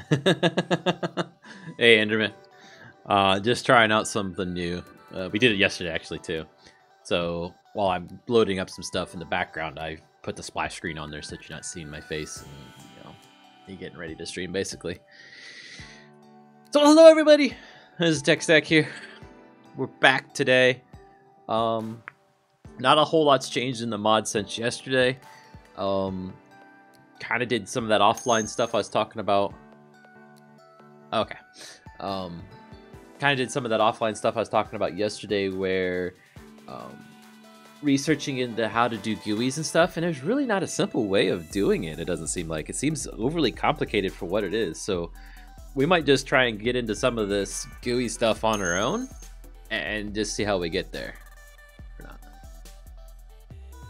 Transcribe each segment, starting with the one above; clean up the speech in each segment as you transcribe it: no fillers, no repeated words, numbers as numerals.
Hey, Enderman. Just trying out something new. We did it yesterday, actually, too. So while I'm loading up some stuff in the background, I put the splash screen on there so that you're not seeing my face and, you're getting ready to stream, basically. So hello, everybody. This is TechStack here. We're back today. Not a whole lot's changed in the mod since yesterday. Kind of did some of that offline stuff I was talking about. Okay. Kind of did some of that offline stuff I was talking about yesterday where researching into how to do GUIs and stuff, and there's really not a simple way of doing it. It doesn't seem like. It seems overly complicated for what it is. So we might just try and get into some of this GUI stuff on our own and just see how we get there. Or not.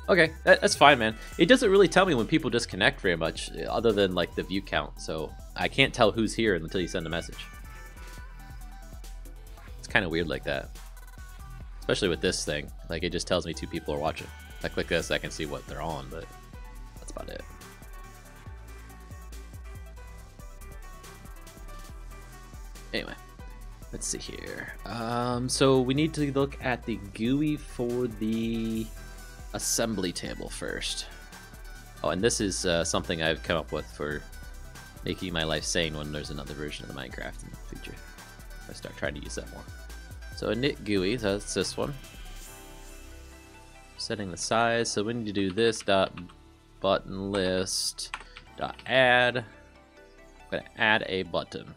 Okay, that's fine, man. It doesn't really tell me when people disconnect very much, other than like the view count. So I can't tell who's here until you send a message. It's kind of weird like that, especially with this thing. Like, it just tells me 2 people are watching. If I click this, I can see what they're on, but that's about it. Anyway, let's see here. So we need to look at the GUI for the assembly table first. Oh, and this is something I've come up with for making my life sane when there's another version of the Minecraft in the future. I start trying to use that more. So init GUI, that's this one. Setting the size, so we need to do this dot button list dot add. I'm gonna add a button.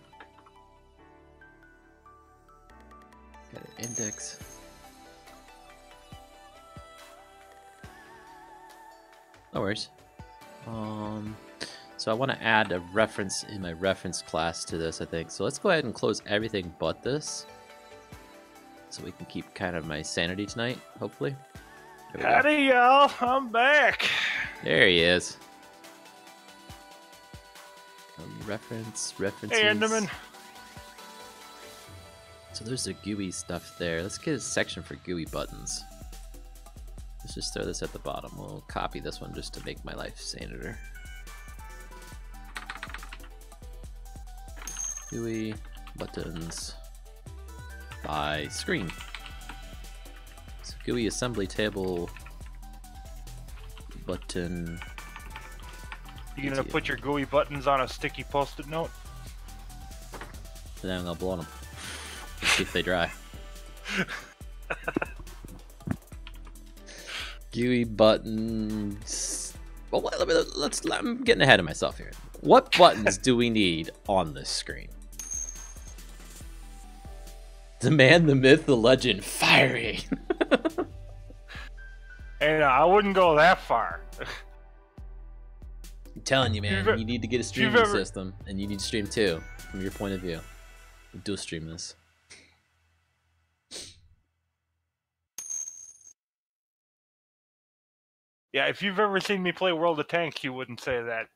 Got an index. No worries. So I want to add a reference in my reference class to this, I think. So let's go ahead and close everything but this, so we can keep kind of my sanity tonight, hopefully. Howdy, y'all. I'm back. There he is. References. Hey, Enderman. So there's the GUI stuff there. Let's get a section for GUI buttons. Let's just throw this at the bottom. We'll copy this one just to make my life sanier. GUI buttons by screen. So GUI assembly table button. You gonna put your GUI buttons on a sticky post-it note? And then I'm gonna blow them. See if they dry. GUI buttons. Well, I'm getting ahead of myself here. What buttons do we need on this screen? The man, the myth, the legend, Fiery. And I wouldn't go that far. I'm telling you, man, you need to get a streaming system, and you need to stream too, from your point of view. Dual stream this. Yeah, if you've ever seen me play World of Tanks, you wouldn't say that.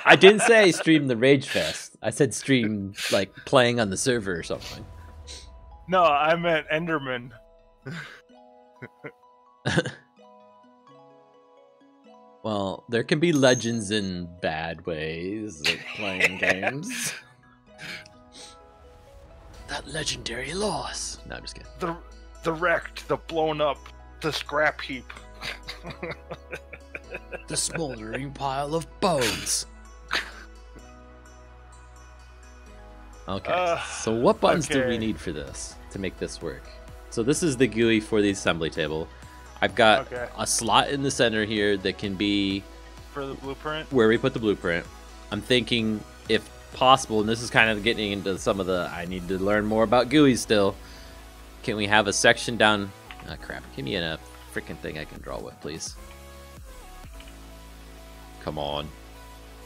I didn't say stream the Rage Fest. I said stream, like, playing on the server or something. No, I meant Enderman. Well, there can be legends in bad ways of playing games. That legendary loss. No, I'm just kidding. The wrecked, the blown up, the scrap heap. The smoldering pile of bones. Okay, so what buttons do we need for this to make this work? So this is the GUI for the assembly table. I've got a slot in the center here that can be for the blueprint, where we put the blueprint. I'm thinking, if possible, and this is kind of getting into some of the, I need to learn more about GUIs still. Can we have a section down? Ah, crap. Give me a freaking thing I can draw with, please. Come on.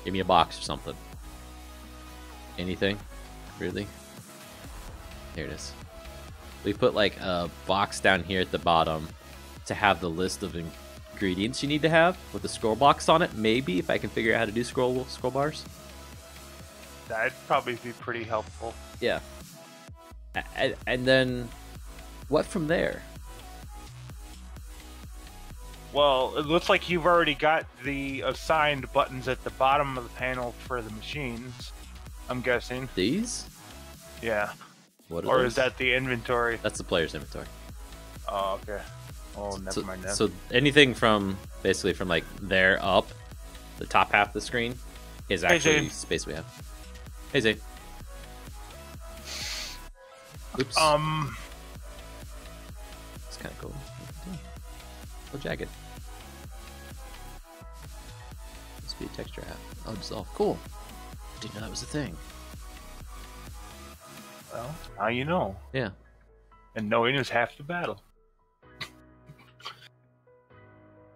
Give me a box or something. Anything? Really? Here it is. We put like a box down here at the bottom to have the list of ingredients you need to have with the scroll box on it. Maybe, if I can figure out how to do scroll bars. That'd probably be pretty helpful. Yeah. And then what from there? Well, it looks like you've already got the assigned buttons at the bottom of the panel for the machines. I'm guessing. These? Yeah. What are Or those? is that the inventory? That's the player's inventory. Oh, okay. Oh, never mind that. So anything from basically from like there up, the top half of the screen, is actually space we have. Hey Zay. Oops. It's kind of cool. Oh, jagged. Must be a texture app. Oh, dissolve. Cool. Didn't know that was a thing. Well, now you know. Yeah. And knowing is half the battle.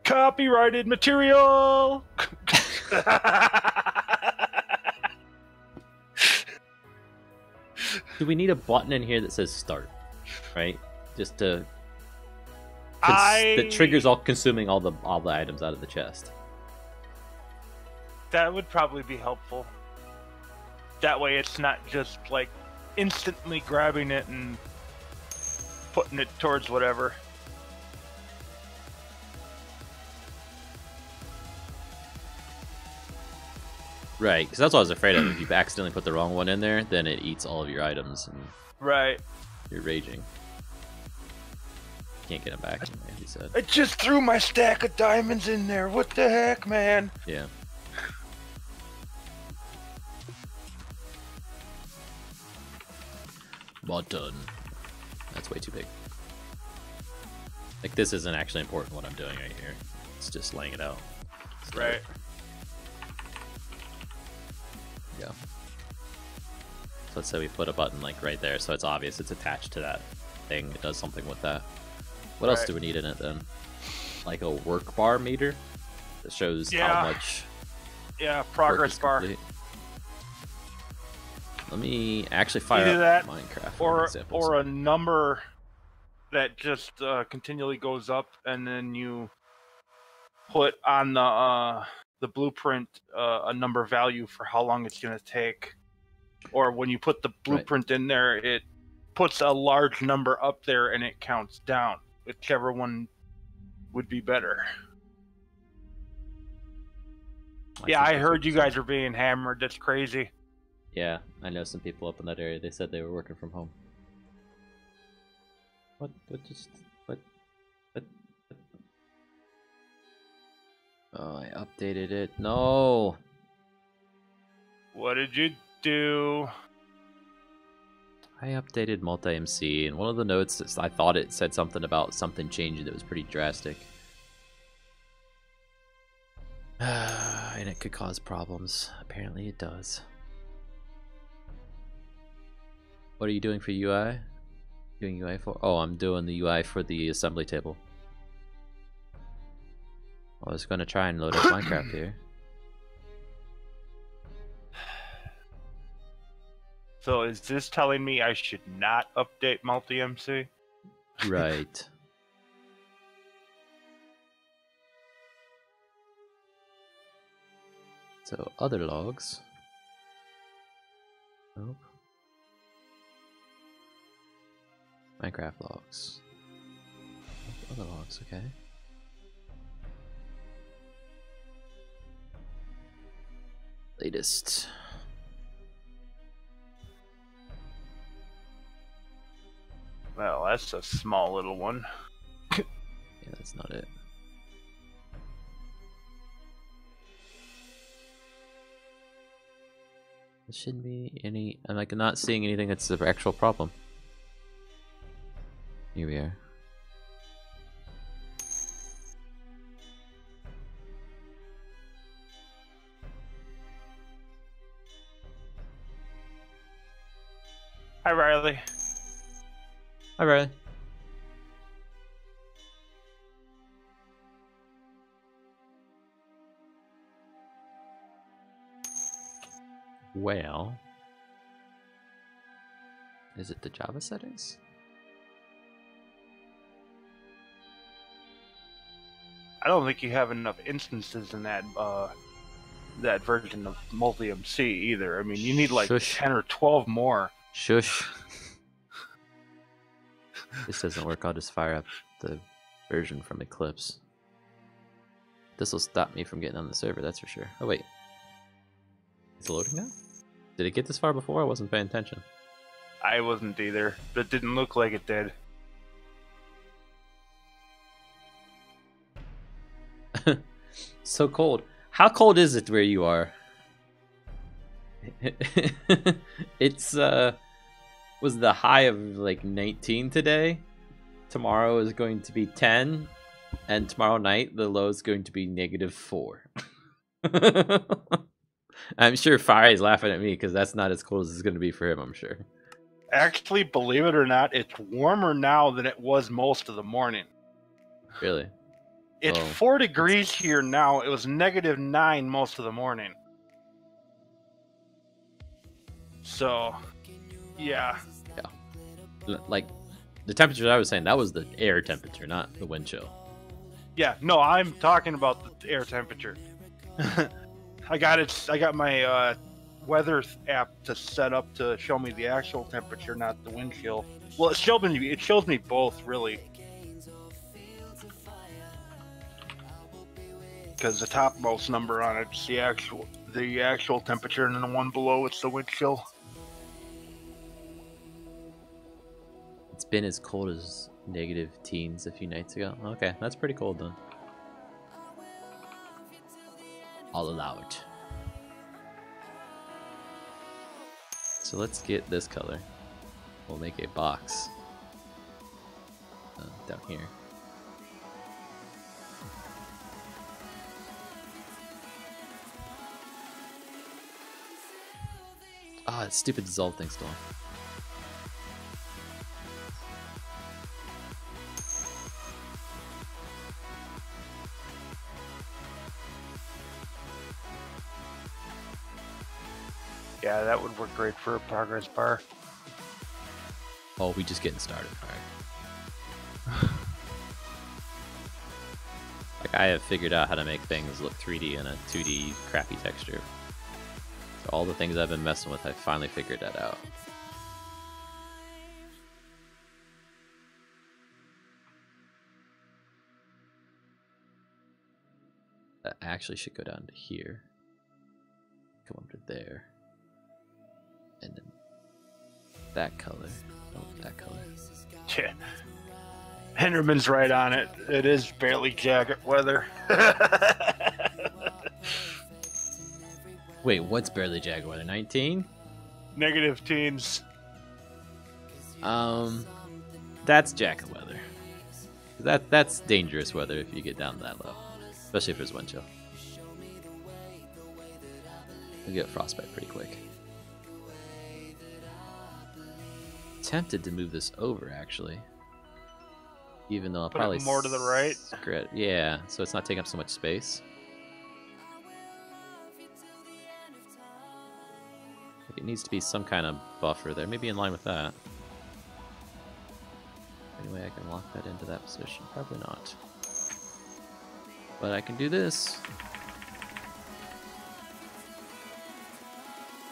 Copyrighted material! Do we need a button in here that says start? Right? Just to... that triggers all consuming all the items out of the chest. That would probably be helpful. That way it's not just like instantly grabbing it and putting it towards whatever. Right, because that's what I was afraid of. If you accidentally put the wrong one in there, then it eats all of your items and right. You're raging. Can't get them back, as he said. I just threw my stack of diamonds in there. What the heck, man? Yeah. Button. That's way too big. Like, this isn't actually important what I'm doing right here. It's just laying it out. Right. Yeah. So let's say we put a button like right there, so it's obvious it's attached to that thing. It does something with that. What else do we need in it then? Like a work bar meter that shows how much. Yeah, progress bar. Complete. Let me actually fire up Minecraft or a number that just continually goes up, and then you put on the blueprint a number value for how long it's going to take. Or when you put the blueprint in there, it puts a large number up there and it counts down. Whichever one would be better. I heard you guys are being hammered. That's crazy. Yeah, I know some people up in that area. They said they were working from home. What? Oh, I updated it. No! What did you do? I updated multi-MC, and one of the notes, I thought it said something about something changing that was pretty drastic. And it could cause problems. Apparently it does. What are you doing for UI? Doing UI for? Oh, I'm doing the UI for the assembly table. I was going to try and load up Minecraft here. So is this telling me I should not update multi-MC? Right. So, other logs. Nope. Minecraft logs. Other logs, okay. Latest. Well, that's a small little one. Yeah, that's not it. There shouldn't be any. I'm like not seeing anything that's the actual problem. Here we are. Hi, Riley. Hi, Riley. Well, is it the Java settings? I don't think you have enough instances in that that version of multi-MC either. I mean, you need like 10 or 12 more. Shush. This doesn't work. I'll just fire up the version from Eclipse. This will stop me from getting on the server, that's for sure. Oh, wait. It's loading now? Did it get this far before? I wasn't paying attention. I wasn't either. It didn't look like it did. So cold. How cold is it where you are? It's was the high of like 19 today. Tomorrow is going to be 10, and tomorrow night the low is going to be -4. I'm sure Fire is laughing at me because that's not as cold as it's going to be for him, I'm sure. Actually, believe it or not, it's warmer now than it was most of the morning. Really? It's 4 degrees here now. It was -9 most of the morning. So, yeah. Like, the temperature I was saying, that was the air temperature, not the wind chill. Yeah, no, I'm talking about the air temperature. I got my weather app to set up to show me the actual temperature, not the wind chill. Well, it shows me both, really. Because the topmost number on it's the actual temperature, and then the one below it's the wind chill. It's been as cold as -teens a few nights ago. Okay, that's pretty cold then. I'll allow it. So let's get this color. We'll make a box down here. Ah, that stupid dissolve thing still. Yeah, that would work great for a progress bar. Oh, we just getting started. Alright. Like, I have figured out how to make things look 3D in a 2D crappy texture. So all the things I've been messing with, I finally figured that out. That actually should go down to here. Come up to there. And then that color. Oh, that color. Yeah. Henderman's right on it. It is barely jacket weather. Wait, what's barely jagged weather? 19? -teens. That's jacket weather. That's dangerous weather if you get down that low, especially if there's wind chill. You'll get frostbite pretty quick. Tempted to move this over actually, even though I'll Put probably it more to the right. Yeah, so it's not taking up so much space. It needs to be some kind of buffer there, maybe in line with that. Anyway, I can lock that into that position. Probably not, but I can do this.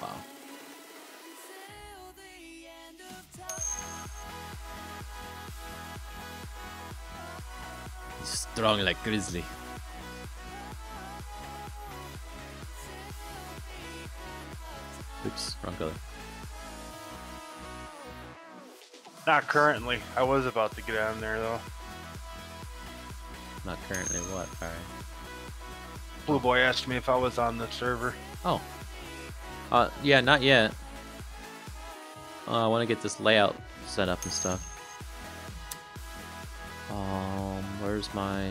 Wow. Strong like grizzly. Oops, wrong color. Not currently. I was about to get on there though. Not currently what? Alright. Blue Boy asked me if I was on the server. Oh. Yeah, not yet. I want to get this layout set up and stuff. Where's my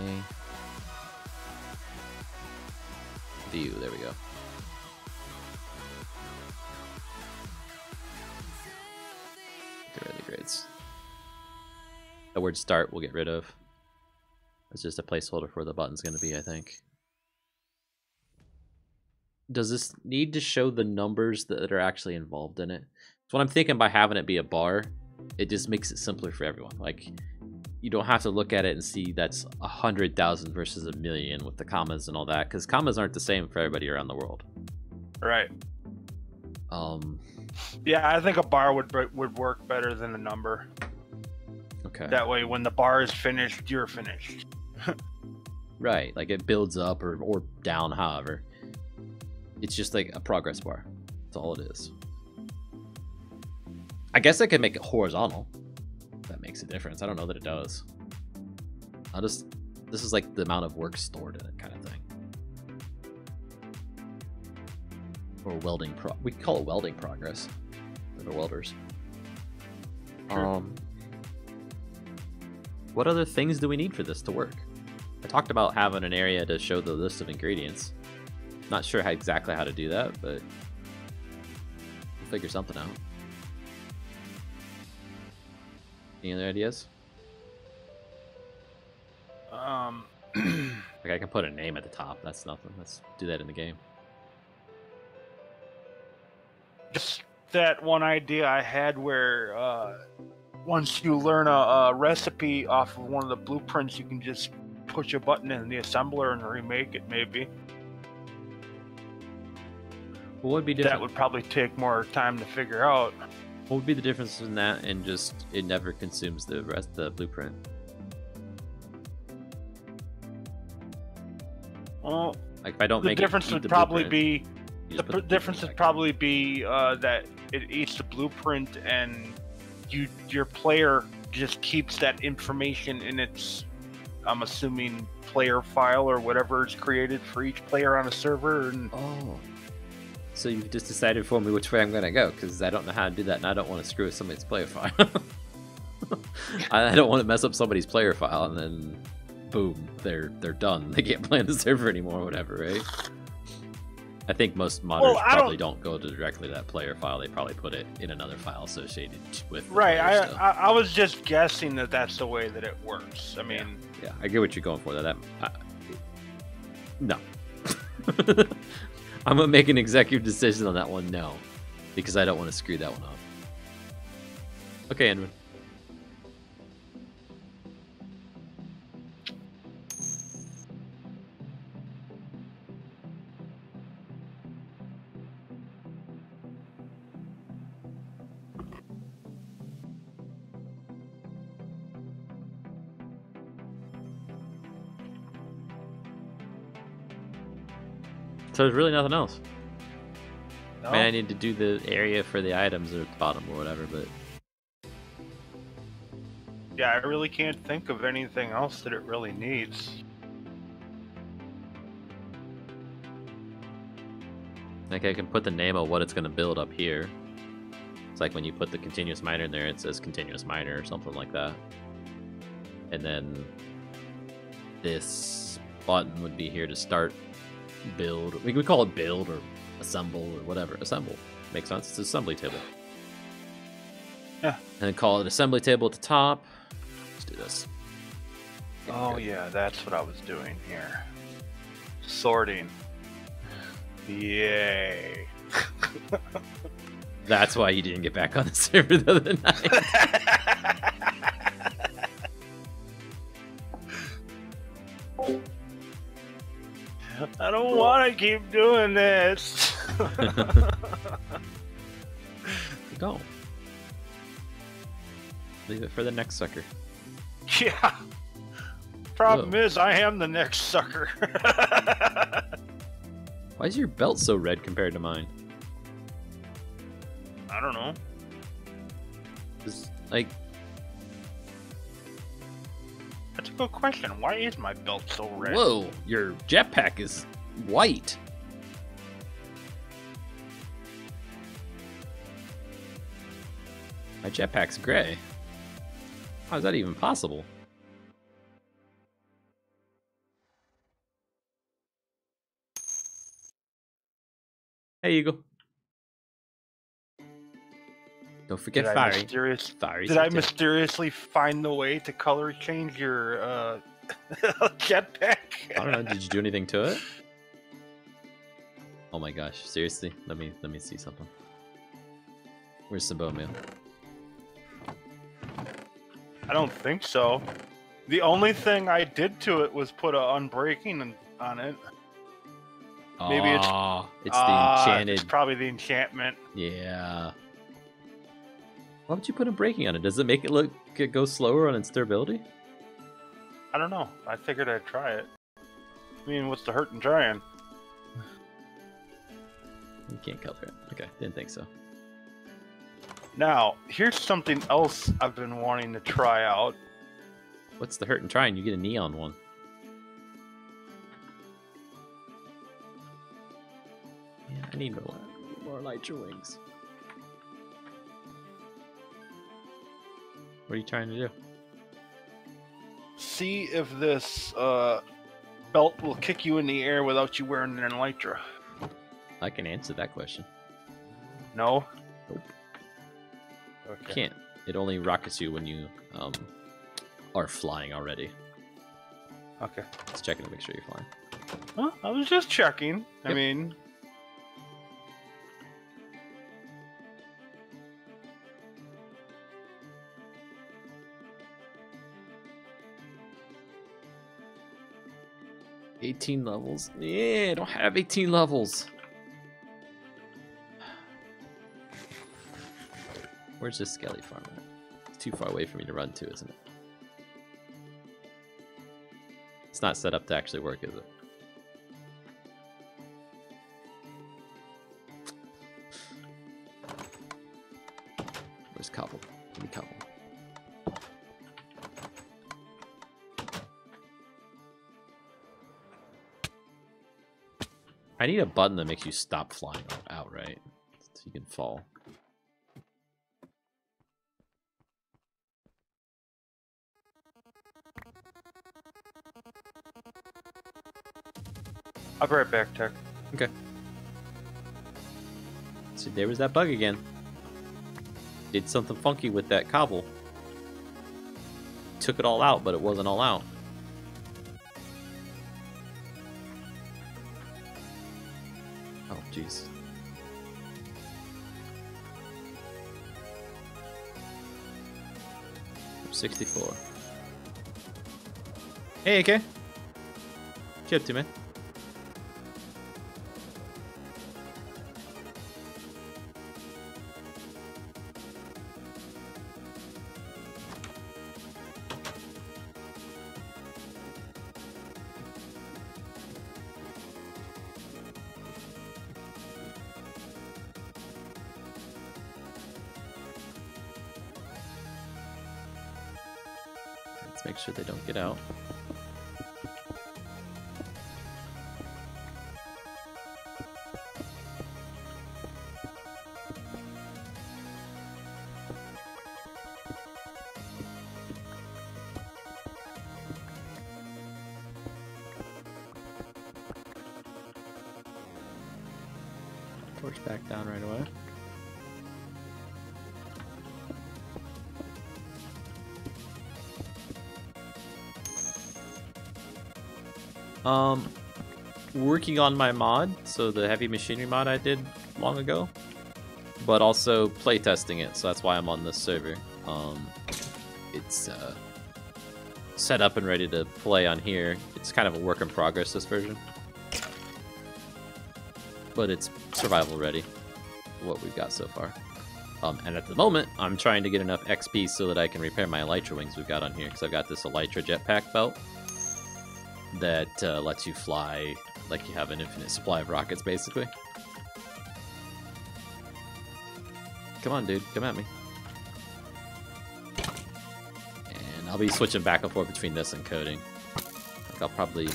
view? There we go. Get rid of the grids. The word start we'll get rid of. It's just a placeholder for the button's going to be, I think. Does this need to show the numbers that are actually involved in it? So what I'm thinking by having it be a bar, it just makes it simpler for everyone. Like, you don't have to look at it and see that's 100,000 versus 1,000,000 with the commas and all that, because commas aren't the same for everybody around the world. Right. Yeah, I think a bar would work better than a number. Okay. That way, when the bar is finished, you're finished. Right, like it builds up or down, however. It's just like a progress bar. That's all it is. I guess I could make it horizontal. That makes a difference. I don't know that it does. This is like the amount of work stored in it kind of thing. Or welding we call it welding progress. For the welders. Sure. What other things do we need for this to work? I talked about having an area to show the list of ingredients. Not sure exactly how to do that, but we'll figure something out. Any other ideas? Like I can put a name at the top. That's nothing. Let's do that in the game. Just that one idea I had where once you learn a recipe off of one of the blueprints, you can just push a button in the assembler and remake it, maybe. What would be different? That would probably take more time to figure out. What would be the difference in that and just it never consumes the rest of the blueprint? Well, like if I don't the make difference it, would probably be the difference would probably be that it eats the blueprint and your player just keeps that information in its, I'm assuming, player file or whatever is created for each player on a server. And oh, so you've just decided for me which way I'm gonna go because I don't know how to do that and I don't want to screw with somebody's player file. I don't want to mess up somebody's player file and then boom, they're done. They can't play on the server anymore or whatever, right? I think most modders probably don't go directly to that player file. They probably put it in another file associated with the right. player I was just guessing that that's the way that it works. I mean, yeah, I get what you're going for. No, I'm gonna make an executive decision on that one. No, because I don't want to screw that one up. Okay, Andrew. So there's really nothing else. no. I mean, I need to do the area for the items at the bottom or whatever, but Yeah, I really can't think of anything else that it really needs. like I can put the name of what it's going to build up here. It's like when you put the continuous miner in there, it says continuous miner or something like that. And then this button would be here to start build. We could call it build or assemble or whatever. Assemble. Makes sense. It's an assembly table. Yeah. And then call it assembly table at the top. Let's do this. Oh yeah, that's what I was doing here. Sorting. Yay. That's why you didn't get back on the server the other night. I don't want to keep doing this. Go. Leave it for the next sucker. Yeah. Problem is, I am the next sucker. Why is your belt so red compared to mine? I don't know. It's like, That's a good question. Why is my belt so red? whoa, your jetpack is white. My jetpack's gray. How is that even possible? Hey, Eagle. Don't forget Fiery. Did I mysteriously find the way to color change your jetpack? I don't know. Did you do anything to it? Oh my gosh! Seriously? Let me see something. Where's some bone meal? I don't think so. The only thing I did to it was put a unbreaking on it. Maybe it's the enchanted. It's probably the enchantment. Yeah. Why would you put a braking on it? Does it make it go slower on its durability? I don't know. I figured I'd try it. I mean, what's the hurt in trying? You can't color it. Okay, didn't think so. Now, here's something else I've been wanting to try out. What's the hurt in trying? You get a neon one. Yeah, I need more elytra wings. What are you trying to do? See if this belt will kick you in the air without you wearing an elytra. I can answer that question. No? Nope. Okay. You can't. It only rockets you when you are flying already. Okay. Just checking to make sure you're flying. Well, I was just checking. Yep. I mean... $18 levels? Yeah, I don't have 18 levels. Where's this skelly farm at? It's too far away for me to run to, isn't it? It's not set up to actually work, is it? Where's Cobble? Give me Cobble. I need a button that makes you stop flying outright, so you can fall. I'll be right back, Tech. Okay. See, there was that bug again. Did something funky with that cobble. Took it all out, but it wasn't all out. Oh, jeez. I'm 64. Hey, AK. What you up to, man? Let's make sure they don't get out. Torch back down right away. Working on my mod, so the heavy machinery mod I did long ago, but also playtesting it, so that's why I'm on this server. It's set up and ready to play on here. It's kind of a work in progress, this version, but it's survival ready, what we've got so far. And at the moment, I'm trying to get enough XP so that I can repair my elytra wings we've got on here, because I've got this elytra jetpack belt that lets you fly like you have an infinite supply of rockets, basically. Come on, dude. Come at me. And I'll be switching back and forth between this and coding. Like, I'll probably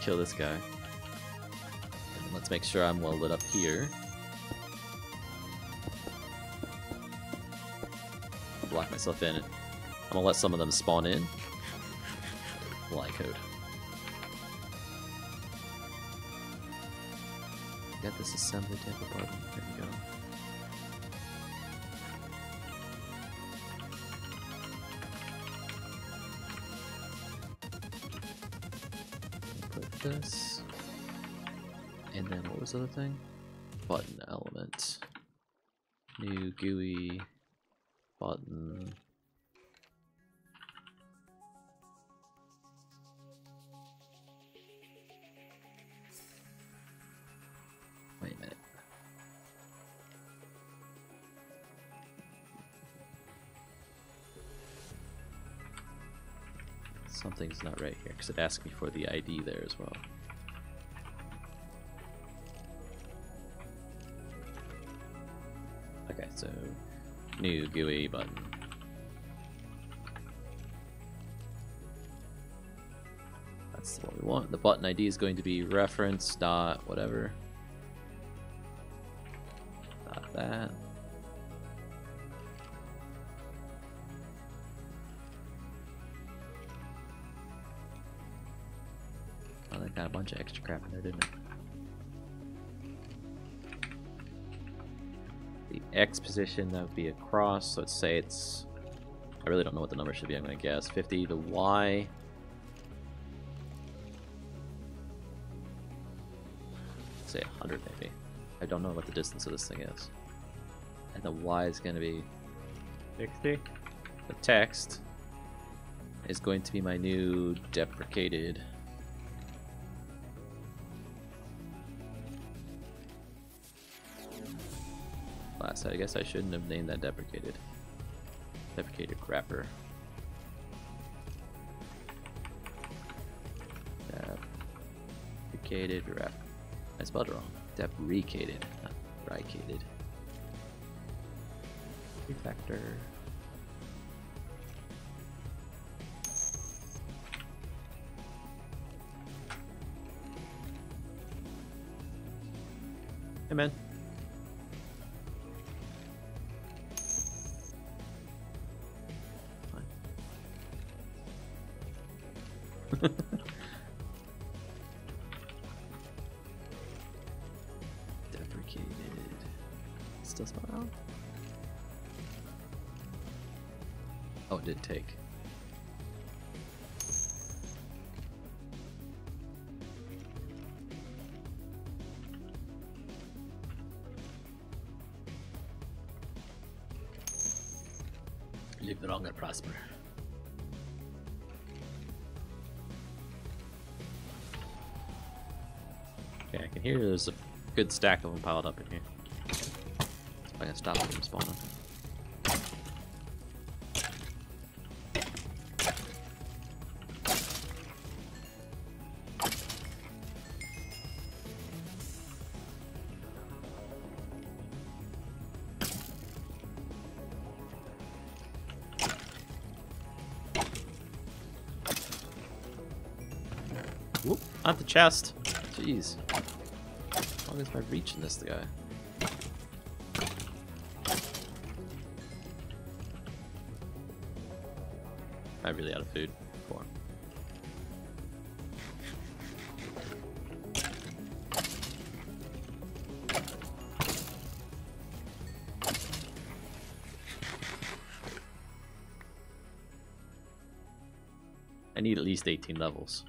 kill this guy. And let's make sure I'm well lit up here. I'll block myself in. I'm gonna let some of them spawn in while I code. Got this assembly type of button. There we go. Put this. And then what was the other thing? Button element. New GUI button. Wait a minute. Something's not right here, because it asked me for the ID there as well. Okay, so New GUI button. That's what we want. The button ID is going to be reference dot whatever. Dot that. Oh, they got a bunch of extra crap in there, didn't it? The X position, that would be across, so let's say it's... I really don't know what the number should be, I'm going to guess. 50, the Y. Let's say 100 maybe. I don't know what the distance of this thing is. And the Y is going to be 60. The text is going to be my new deprecated. Lazsa, I guess I shouldn't have named that deprecated. Deprecated wrapper. Deprecated wrapper. I spelled it wrong. Deprecated, not deprecated. Refactor. Hey man. Deprecated. Still spelled wrong? Oh, it did take. Live long and prosper. Okay, I can hear there's a good stack of them piled up in here. So I can stop them from spawning. Whoop, not the chest. Jeez. How long is my reach in this guy? I'm really out of food. Come on. I need at least 18 levels.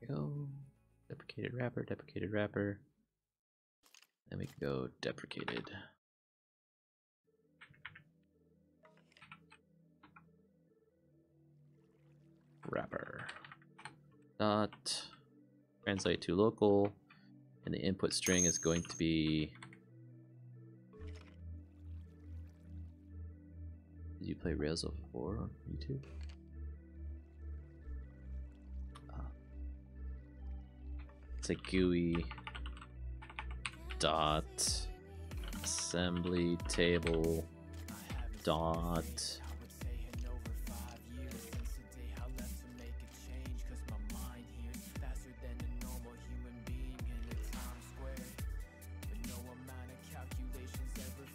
Go. Deprecated wrapper, deprecated wrapper. Then we can go deprecated. Wrapper. Dot. Translate to local. And the input string is going to be... Did you play Rails 04 on YouTube? It's a GUI dot assembly table dot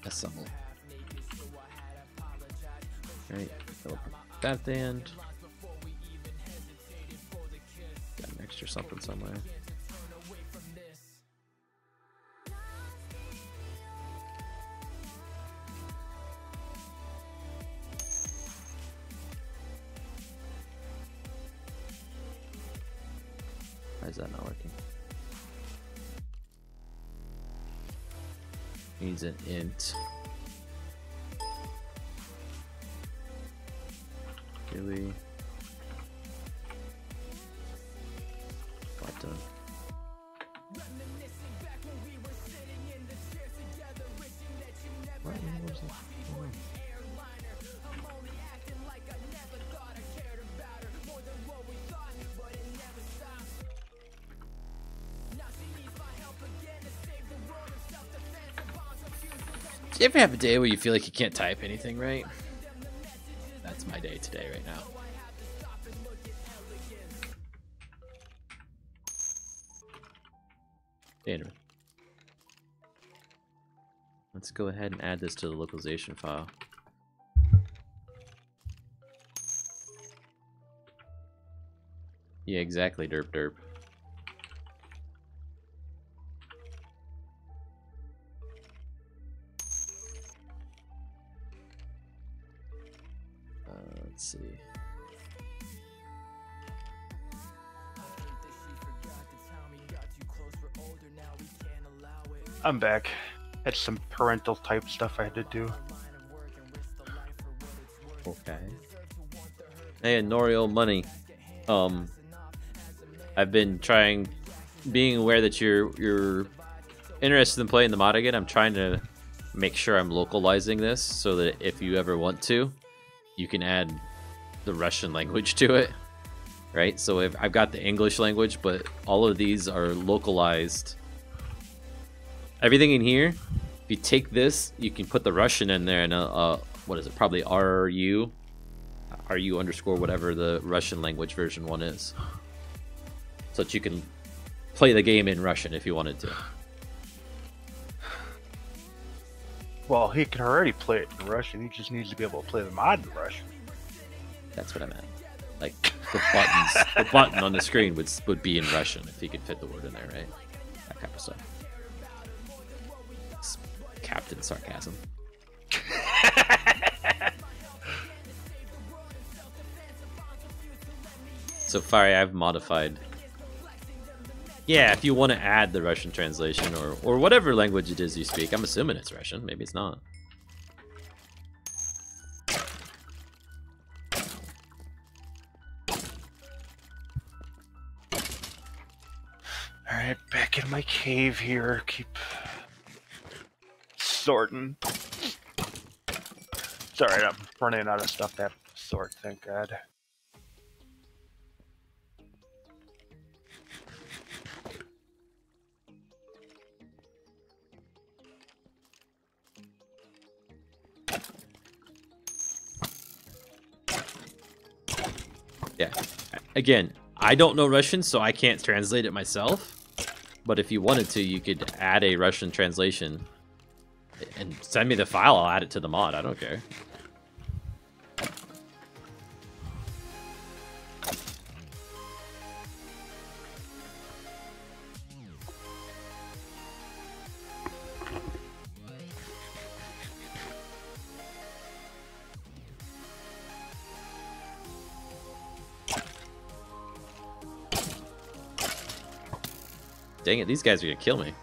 assemble. Right, fill up that at the end. Got an extra something somewhere. Why is that not working? Needs an int. GUI. Button. What was that? you ever have a day where you feel like you can't type anything right? That's my day today, right now. Anyway. Let's go ahead and add this to the localization file. Yeah, exactly, derp derp. Let's see. I'm back. Had some parental type stuff I had to do. Okay. Hey, Noriel Money. I've been being aware that you're interested in playing the mod again. I'm trying to make sure I'm localizing this so that if you ever want to, you can add the Russian language to it, right? So if I've got the English language, but all of these are localized. Everything in here, if you take this, you can put the Russian in there and what is it? Probably RU underscore whatever the Russian language version one is. So that you can play the game in Russian if you wanted to. Well, he can already play it in Russian. He just needs to be able to play the mod in Russian. That's what I meant. Like the buttons, the button on the screen would be in Russian if he could fit the word in there, right? That kind of stuff. It's Captain Sarcasm. So Fiery, I've modified. Yeah, if you want to add the Russian translation or whatever language it is you speak, I'm assuming it's Russian. Maybe it's not. Alright, back in my cave here. Keep sorting. It's alright, I'm running out of stuff to have to sort, thank God. Yeah. Again, I don't know Russian, so I can't translate it myself. But if you wanted to, you could add a Russian translation and send me the file. I'll add it to the mod. I don't care. Dang it, these guys are gonna kill me.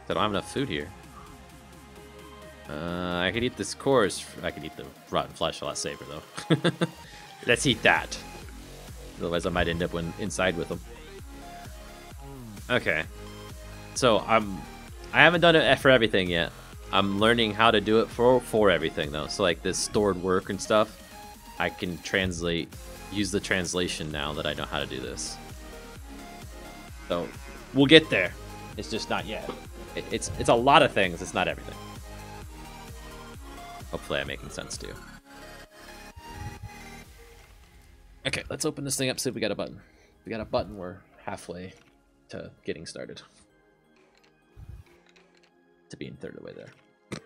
I don't have enough food here. I could eat this course. I could eat the rotten flesh a lot safer, though. Let's eat that. Otherwise, I might end up inside with them. Okay. So, I haven't done it for everything yet. I'm learning how to do it for everything, though. So, like this stored work and stuff, I can use the translation now that I know how to do this. So, we'll get there. It's just not yet. It's a lot of things. It's not everything. Hopefully I'm making sense too. Okay, let's open this thing up, see if we got a button. If we got a button, we're halfway to getting started. To being third of the way there.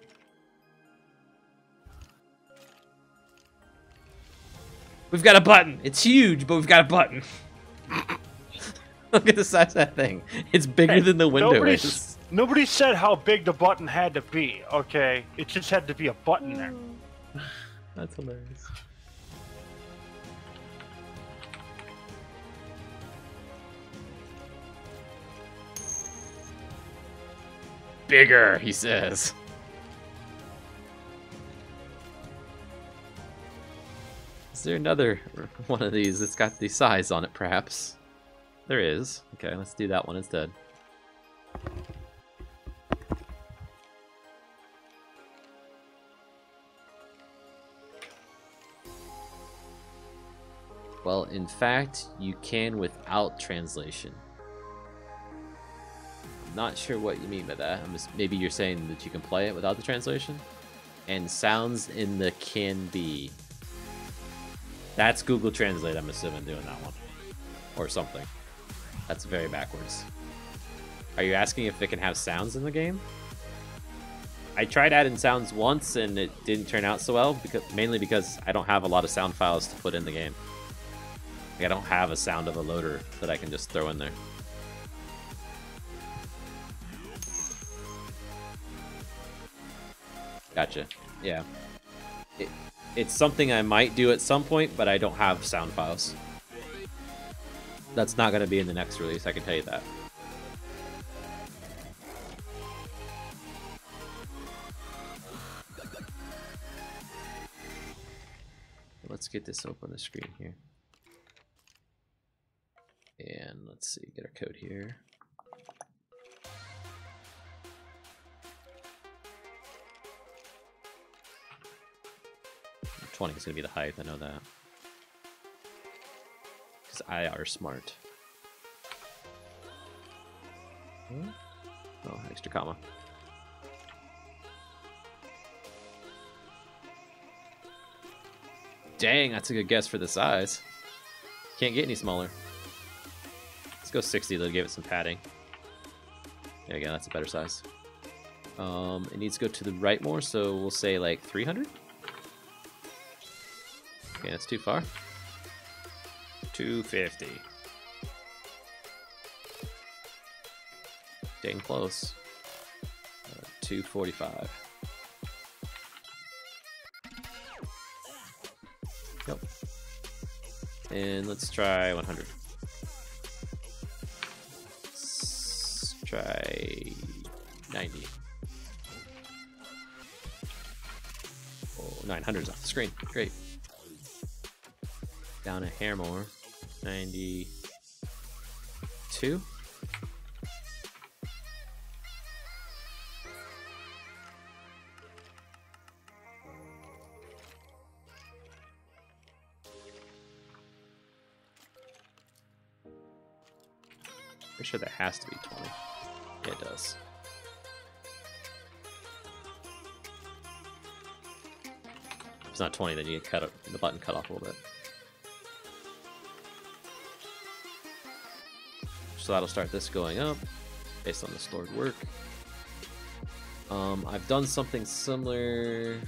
We've got a button. It's huge, but we've got a button. Look at the size of that thing. It's bigger than the window is. Nobody said how big the button had to be, okay? It just had to be a button there. That's hilarious. Bigger, he says. Is there another one of these that's got the size on it, perhaps? There is. Okay, let's do that one instead. Well, in fact, you can without translation. I'm not sure what you mean by that. Maybe you're saying that you can play it without the translation? and sounds in the can be. That's Google Translate, I'm assuming, doing that one. Or something. That's very backwards. Are you asking if it can have sounds in the game? I tried adding sounds once and it didn't turn out so well, mainly because I don't have a lot of sound files to put in the game. Like, I don't have a sound of a loader that I can just throw in there. Gotcha. Yeah. It's something I might do at some point, but I don't have sound files. That's not going to be in the next release, I can tell you that. Let's get this up on the screen here. And let's see, get our code here. $20 is going to be the height, I know that. Because I are smart. Oh, extra comma. Dang, that's a good guess for the size. Can't get any smaller. Let's go 60 though, give it some padding. There we go, that's a better size. It needs to go to the right more, so we'll say like 300? Okay, that's too far. 250. Dang close. 245. Nope. And let's try 100. Let's try 90. Oh, 900's off the screen. Great. Down a hair more. 92. Pretty sure that has to be 20. Yeah, it does. If it's not 20, then you cut the button cut off a little bit. So that'll start this going up based on the stored work. I've done something similar.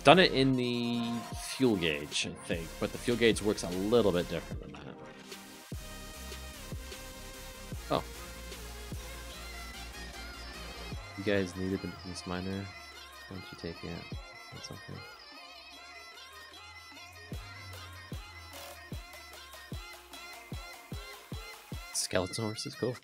Done it in the fuel gauge, I think, but the fuel gauge works a little bit different than that. Oh. You guys needed this miner. Why don't you take it? That's okay. Skeleton horses, cool.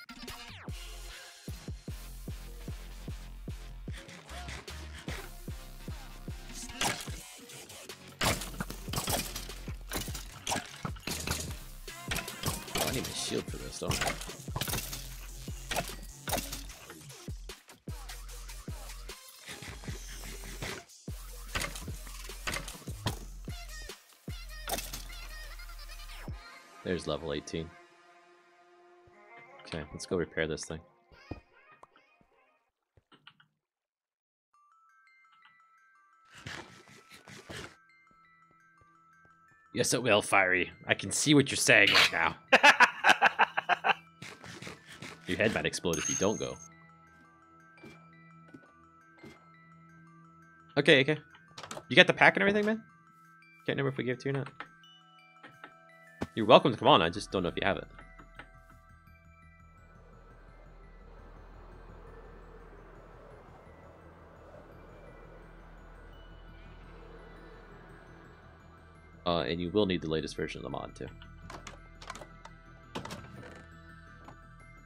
Oh, I need a shield for this, don't I? There's level 18. Okay, let's go repair this thing. Yes, it will, Fiery. I can see what you're saying right now. Your head might explode if you don't go. Okay, okay. You got the pack and everything, man? Can't remember if we gave it to you or not. You're welcome to come on, I just don't know if you have it. And you will need the latest version of the mod, too.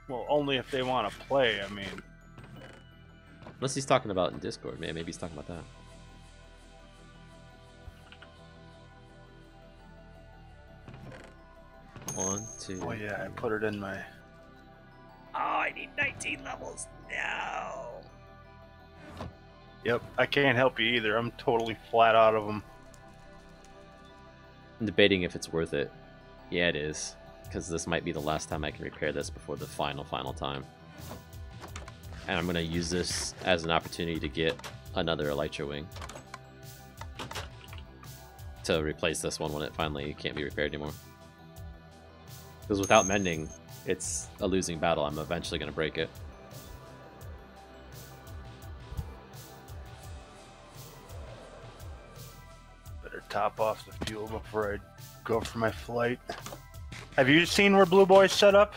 Well, only if they want to play, I mean. Unless he's talking about in Discord, man. Maybe he's talking about that. One, two. Oh, yeah, I put it in my. Oh, I need 19 levels. No. Yep, I can't help you either. I'm totally flat out of them. I'm debating if it's worth it. Yeah, it is. because this might be the last time I can repair this before the final time. And I'm going to use this as an opportunity to get another elytra wing to replace this one when it finally can't be repaired anymore. Because without mending, it's a losing battle. I'm eventually going to break it. Better top off the fuel before I go for my flight. Have you seen where Blue Boy's set up?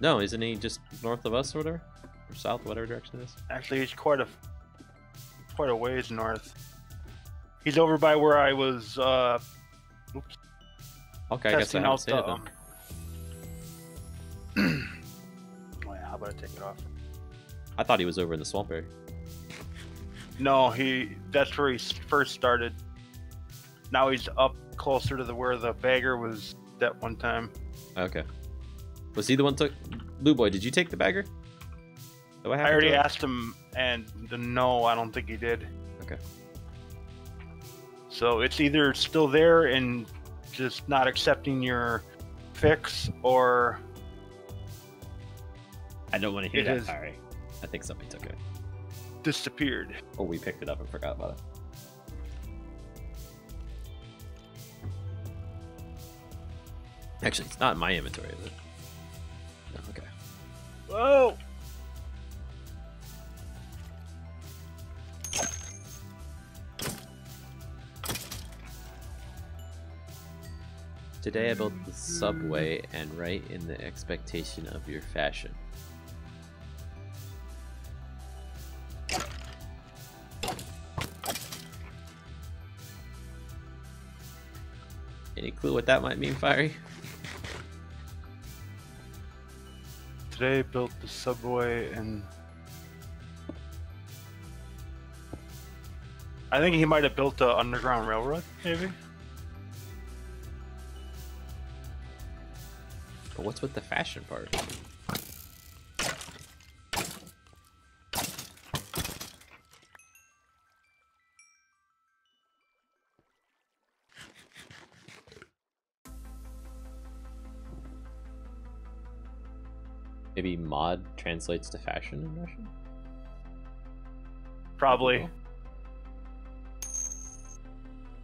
No, isn't he just north of us or whatever? Or south, whatever direction it is? Actually, he's quite a ways north. He's over by where I was, oops. Okay, I guess I haven't seen it then. Oh yeah, how about I take it off? I thought he was over in the swamp area. No, that's where he first started. Now he's up closer to where the bagger was that one time. Okay. Was he the one took... Blue Boy, did you take the bagger? I already asked him, and no, I don't think he did. Okay. So it's either still there and just not accepting your fix, or... I don't want to hear that, sorry. I think somebody took it. Disappeared. Or we picked it up and forgot about it. Actually, it's not in my inventory, is it? No, okay. Whoa! Today I built the subway and right in the expectation of your fashion. Any clue what that might mean, Fiery? Today built the subway and... I think he might have built the Underground Railroad, maybe? But what's with the fashion part? Maybe mod translates to fashion in Russian? Probably.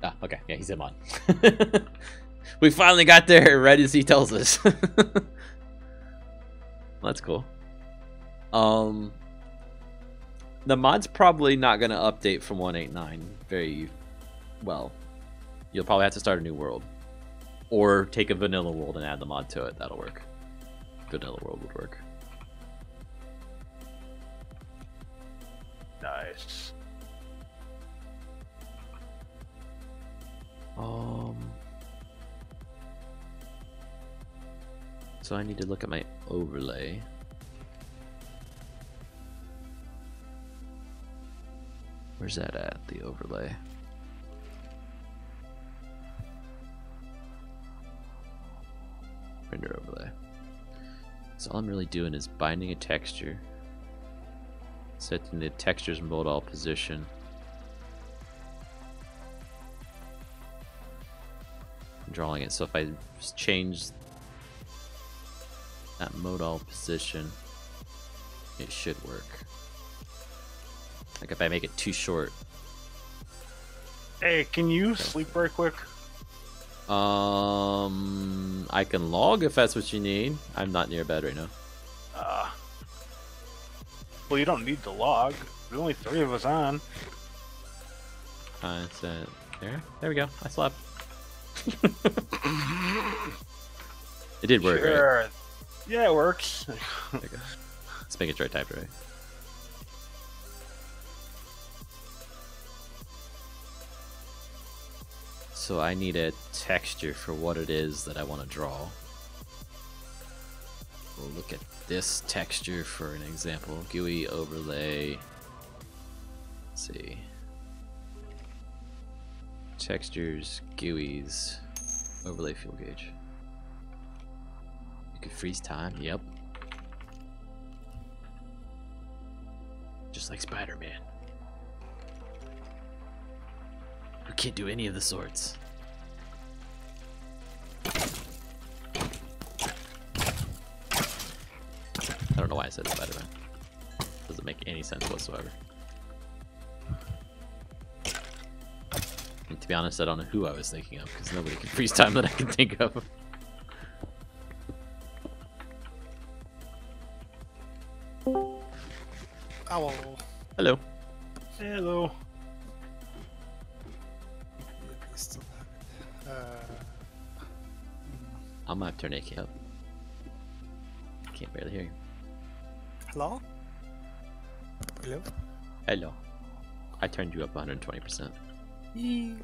Ah, okay. Yeah, he's a mod. We finally got there right as he tells us. That's cool. The mod's probably not going to update from 1.8.9 very well. You'll probably have to start a new world. Or take a vanilla world and add the mod to it. That'll work. Vanilla world would work. Nice. So I need to look at my overlay. Where's that at, the overlay? Render overlay. So all I'm really doing is binding a texture, setting the texture's modal position, and drawing it. So if I just change that modal position, it should work. Like if I make it too short. Hey, can you sleep very quick? I can log if that's what you need. I'm not near bed right now. Well, you don't need the log. There's only 3 of us on. It's there. There we go. I slept. It did work, Sure. right? Yeah, it works. There we go. Let's make it sure I typed right. So I need a texture for what it is that I want to draw. We'll look at this texture for an example. GUI overlay. Let's see. Textures, GUIs, overlay fuel gauge. You can freeze time, yep. Just like Spider-Man. We can't do any of the sorts. know why I said Spider-Man. Doesn't make any sense whatsoever. And to be honest, I don't know who I was thinking of, because nobody can freeze time that I can think of. Hello. Hello. Hello. Still have it. I'm gonna have to turn AK up. Can't barely hear you. Hello? Hello? Hello. I turned you up 120%. Hmm.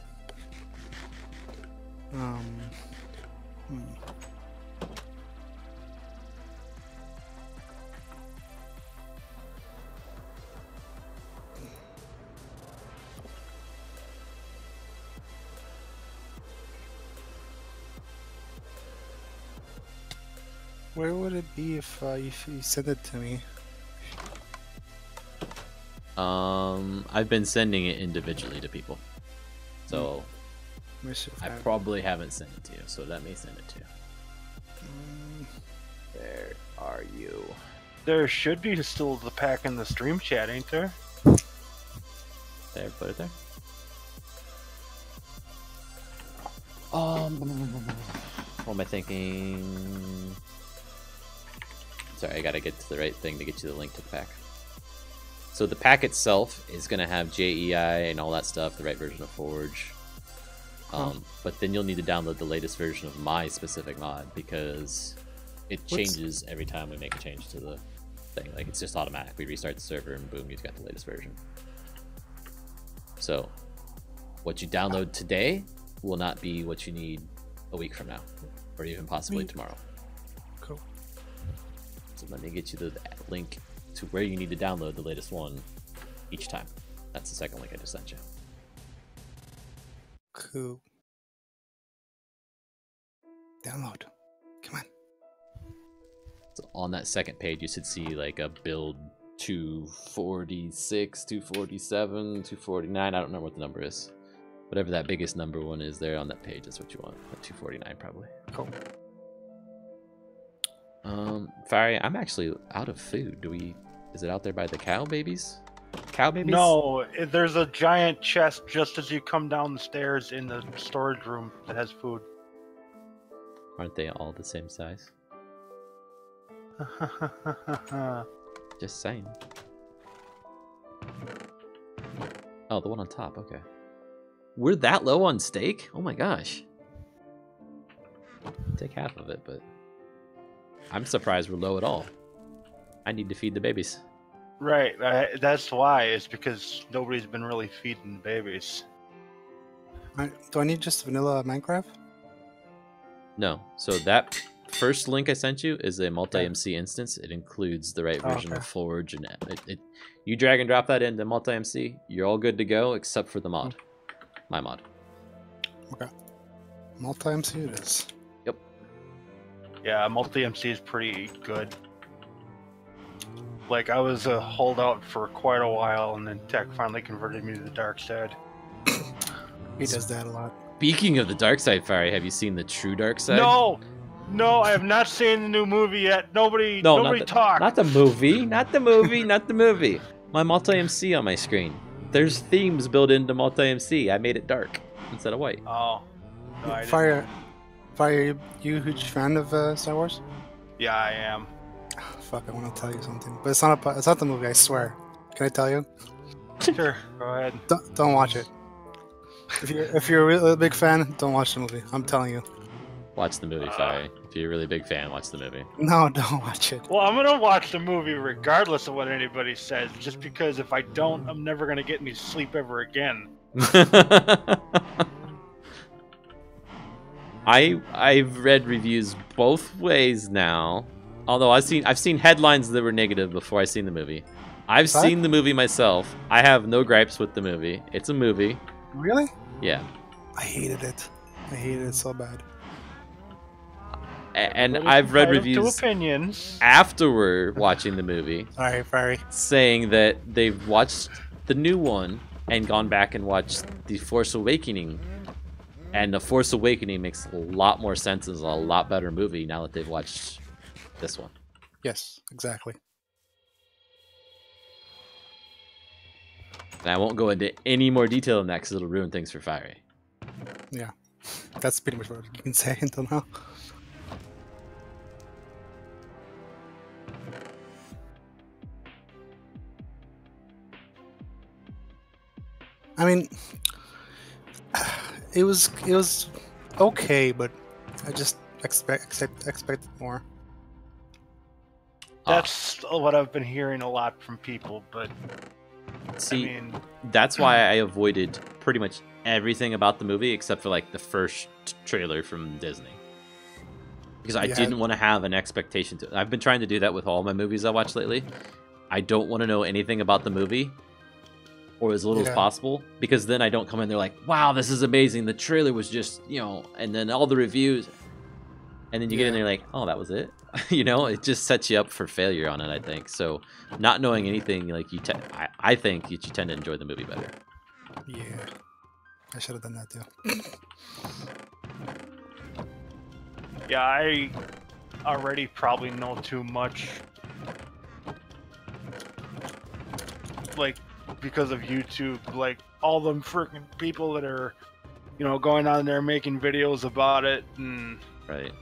Where would it be if you sent it to me? I've been sending it individually to people. So I probably haven't sent it to you, so let me send it to you. Where are you? There should be still the pack in the stream chat, ain't there? There, put it there. What am I thinking? Sorry, I gotta get to the right thing to get you the link to the pack. So the pack itself is gonna have JEI and all that stuff, the right version of Forge. But then you'll need to download the latest version of my specific mod, because it changes every time we make a change to the thing. Like, it's just automatic. We restart the server and boom, you've got the latest version. So what you download today will not be what you need a week from now, or even possibly tomorrow. Cool. So let me get you the link to where you need to download the latest one each time. That's the second link I just sent you. Cool. Download. Come on. So on that second page, you should see like a build 246, 247, 249. I don't remember what the number is. Whatever that biggest number one is there on that page, that's what you want. 249 probably. Cool. Fiery, I'm actually out of food. Is it out there by the cow babies? Cow babies? No, there's a giant chest just as you come down the stairs in the storage room that has food. Aren't they all the same size? Just saying. Oh, the one on top, okay. We're that low on steak? Oh my gosh. Take half of it, but I'm surprised we're low at all. I need to feed the babies. Right, that's why. It's because nobody's been really feeding babies. Do I need just vanilla Minecraft? No. So that first link I sent you is a multi-MC instance. It includes the right version of Forge, and you drag and drop that into multi-MC, you're all good to go except for the mod. My mod. Okay. Multi-MC it is. Yep. Yeah, multi-MC is pretty good. Like, I was a holdout for quite a while, and then Tech finally converted me to the dark side. He does that a lot. Speaking of the dark side, Fiery, have you seen the true dark side? No! No, I have not seen the new movie yet. Nobody talk. Not the movie. Not the movie. Not the movie. My multi-MC on my screen. There's themes built into multi-MC. I made it dark instead of white. Oh. No, I Fire, you a huge fan of Star Wars? Yeah, I am. Fuck, I want to tell you something, but it's not the movie. I swear. Can I tell you? Sure, go ahead. Don't watch it. If you're a really big fan, don't watch the movie. I'm telling you. Watch the movie, Fiery. If you're a really big fan, watch the movie. No, don't watch it. Well, I'm gonna watch the movie regardless of what anybody says, just because if I don't, I'm never gonna get any sleep ever again. I've read reviews both ways now. Although I've seen headlines that were negative before I seen the movie. I've seen the movie myself. I have no gripes with the movie. It's a movie. Really? Yeah. I hated it. I hated it so bad. And I've read reviews opinions afterward watching the movie. Sorry. Saying that they've watched the new one and gone back and watched The Force Awakening. And The Force Awakening makes a lot more sense as a lot better movie now that they've watched this one. Yes, exactly. And I won't go into any more detail on that because it'll ruin things for Fiery. Yeah, that's pretty much what you can say until now. I mean, it was okay, but I just expected more. That's what I've been hearing a lot from people, but See, I mean, that's why I avoided pretty much everything about the movie except for like the first trailer from Disney. Because I didn't want to have an expectation to. I've been trying to do that with all my movies I watched lately. I don't want to know anything about the movie, or as little as possible, because then I don't come in there like, wow, this is amazing. The trailer was just, and then all the reviews, and then you get in there like, oh, that was it. It just sets you up for failure on it, I think. So not knowing anything, like I think that you tend to enjoy the movie better. Yeah, I should have done that too. yeah, I already probably know too much, like, because of YouTube, like all them freaking people that are, going on there making videos about it, and right.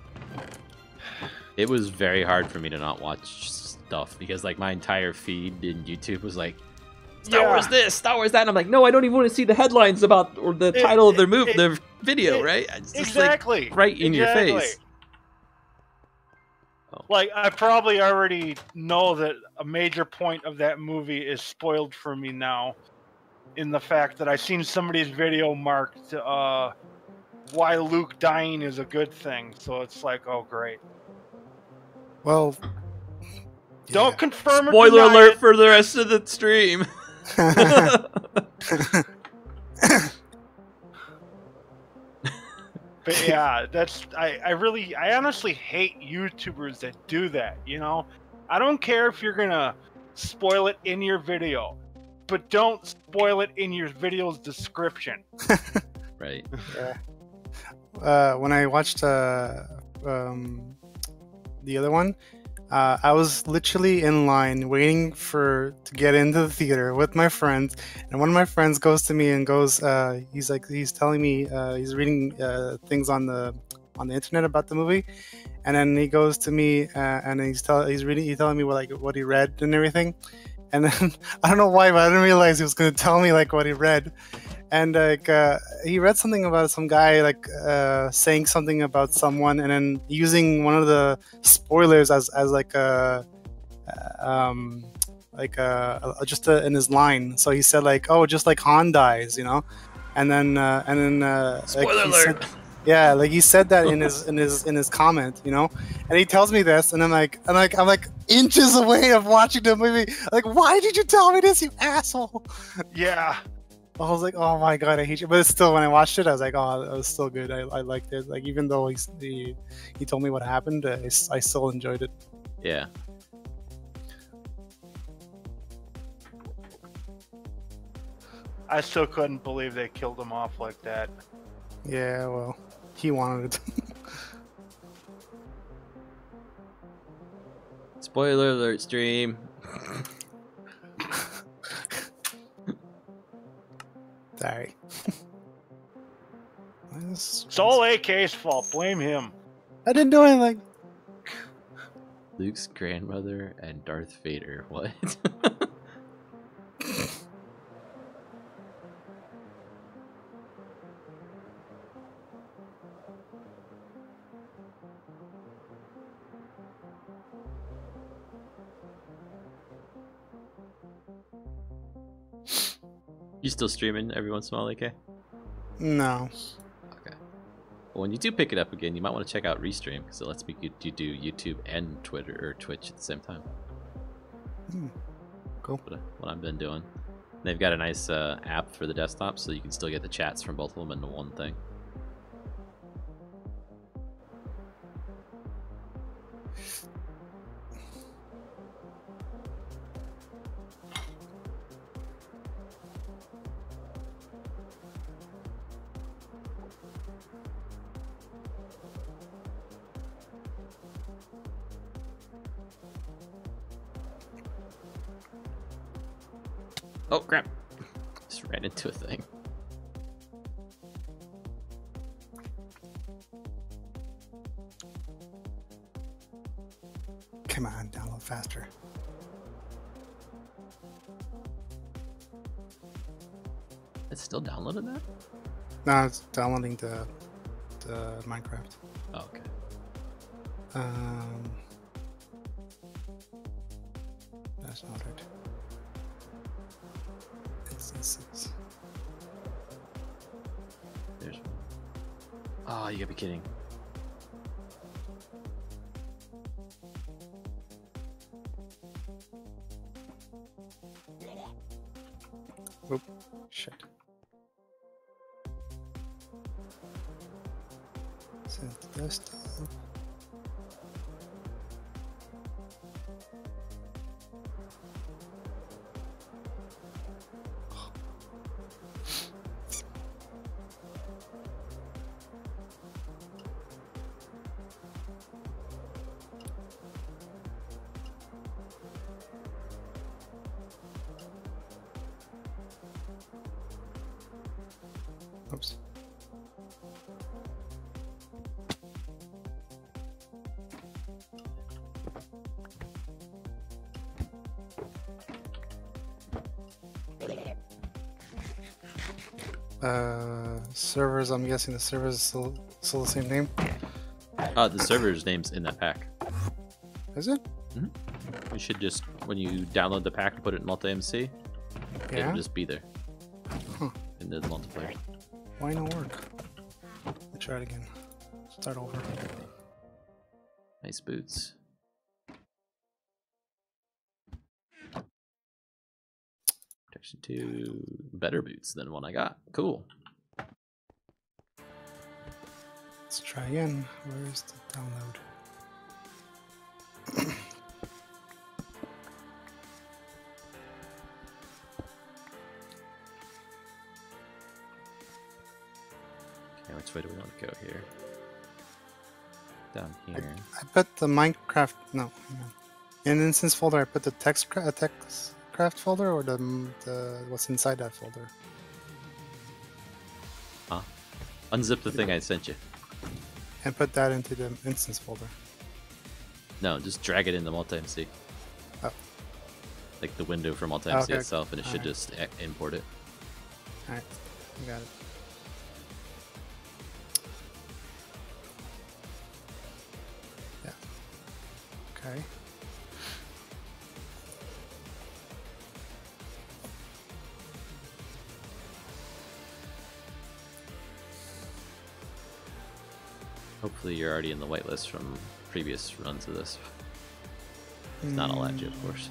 It was very hard for me to not watch stuff because like my entire feed in YouTube was like Star Wars this, Star Wars that, and I'm like, no, I don't even want to see the headlines about or the title of their their video, right? It's just exactly, like right in your face. Like, I probably already know that a major point of that movie is spoiled for me now, in the fact that I've seen somebody's video marked why Luke dying is a good thing. So it's like, oh great. Well, don't confirm or spoiler deny alert it. for the rest of the stream. But yeah, I honestly hate YouTubers that do that, I don't care if you're gonna spoil it in your video, but don't spoil it in your video's description. Right. Yeah. When I watched the other one, I was literally in line waiting to get into the theater with my friends, and one of my friends goes to me and goes, he's telling me he's reading things on the internet about the movie, and then he goes to me and he's telling me what he read and everything, and then I don't know why, but I didn't realize he was going to tell me like what he read. And he read something about some guy saying something about someone, and then using one of the spoilers as just in his line. So he said like, oh, just like Han dies, and then spoiler alert. He said that in his comment, and he tells me this, and I'm like inches away of watching the movie. Like, why did you tell me this, you asshole? Yeah. I was like, oh my god, I hate you. But it's still, when I watched it, I was like, oh, it was still good. I liked it. Like, even though he told me what happened, I still enjoyed it. Yeah. I still couldn't believe they killed him off like that. Yeah, well, he wanted it. Spoiler alert, stream. Sorry. It's all AK's fault. Blame him. I didn't do anything. Luke's grandmother and Darth Vader. What? You still streaming every once in a while, AK? No. Okay. Well, when you do pick it up again, you might want to check out Restream, because it lets me do YouTube and Twitter or Twitch at the same time. Cool. What I've been doing. They've got a nice app for the desktop, so you can still get the chats from both of them into one thing. Oh, crap. Ran into a thing. Come on, download faster. It's still downloaded that? No, it's downloading the Minecraft. Oh, okay. That's not it. Instances. There's one. Oh, you gotta be kidding. Oop, shit. Set desktop. Oops. Servers, I'm guessing the servers is still the same name. The server's name's in that pack. Is it? You should just, when you download the pack, put it in multi-MC. Yeah. It'll just be there. Huh. In the multiplayer. Why not work? Let's try it again. Start over. Nice boots. Protection 2. Better boots than one I got. Cool. Let's try again. Where's the download? Okay, which way do we want to go here? Down here. I put the Minecraft. No, hang on. In instance folder, I put the TechStackCraft folder or the what's inside that folder. Huh? Unzip the thing I sent you. And put that into the instance folder. No, just drag it in the multi-MC. Oh. Like the window for multi-MC Okay. itself, and it should Alright. just import it. Alright, you got it. Yeah. Okay. Hopefully you're already in the whitelist from previous runs of this. It's not allowed you, of course.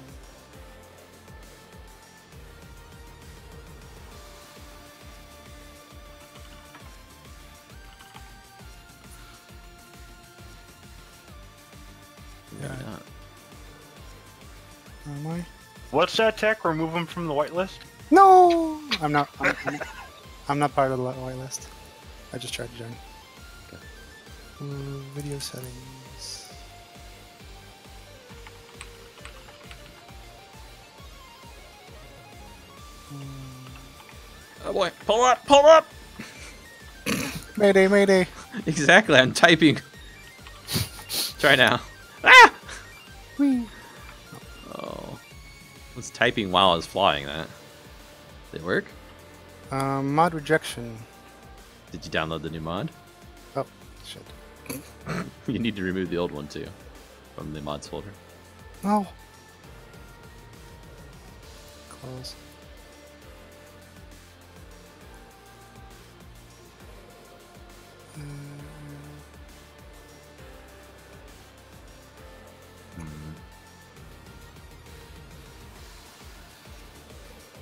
Maybe Yeah. not. Am I? What's that tech? Remove him from the whitelist? No! I'm not. I'm not part of the whitelist. I just tried to join. Okay. Video settings. Oh boy, pull up, pull up! Mayday, mayday! Exactly, I'm typing. Try now. Ah! Whee! Oh. I was typing while I was flying that. Did it work? Mod rejection. Did you download the new mod? Oh, shit. You need to remove the old one too. From the mods folder. No! Close.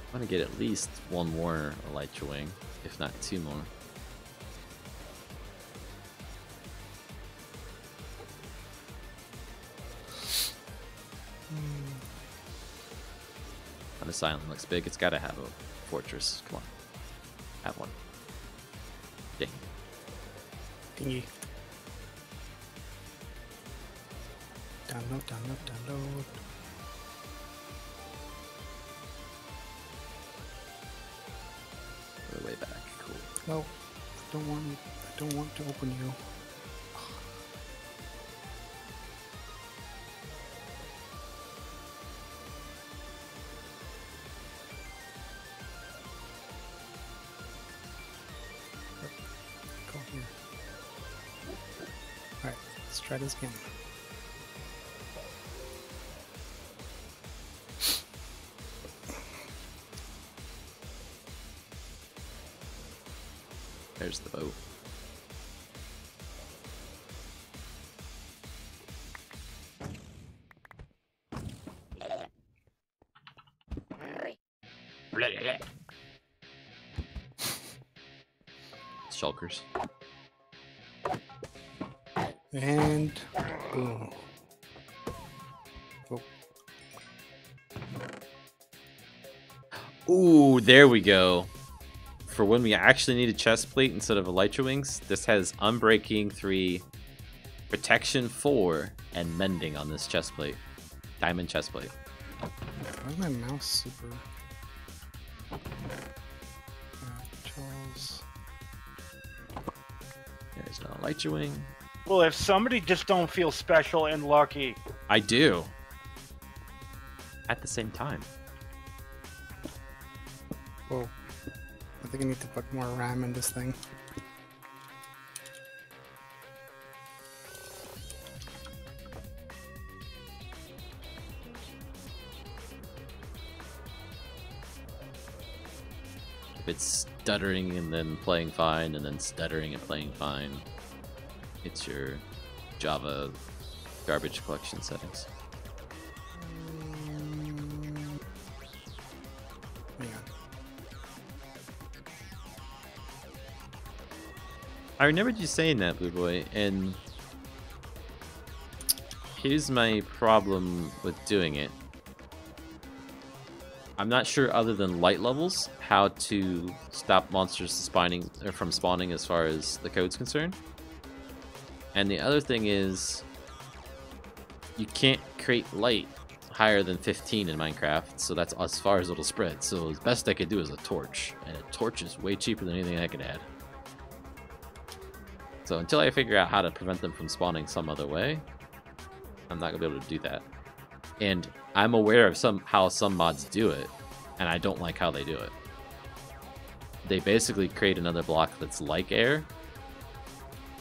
I want to get at least one more Elytra wing, if not two more. On this island looks big. It's got to have a fortress. Come on, have one. Dang. Thingy. Download, download, download. No, I don't want you. I don't want to open you. Go here. Alright, let's try this again. There's the boat. Shulkers. And boom. Oh, Ooh, there we go. For when we actually need a chest plate instead of elytra wings, this has unbreaking 3, protection 4, and mending on this chest plate. Diamond chest plate. why is my mouse super? Charles. There's an elytra wing. Well, if somebody just don't feel special and lucky. I do. At the same time. Whoa. I think I need to put more RAM in this thing. If it's stuttering and then playing fine, and then stuttering and playing fine, it's your Java garbage collection settings. Hang on. I remembered you saying that, Blue Boy, and here's my problem with doing it. I'm not sure, other than light levels, how to stop monsters spawning or from spawning as far as the code's concerned. And the other thing is, you can't create light higher than 15 in Minecraft, so that's as far as it'll spread. So the best I could do is a torch, and a torch is way cheaper than anything I could add. So until I figure out how to prevent them from spawning some other way, I'm not gonna be able to do that. And I'm aware of how some mods do it, and I don't like how they do it. They basically create another block that's like air,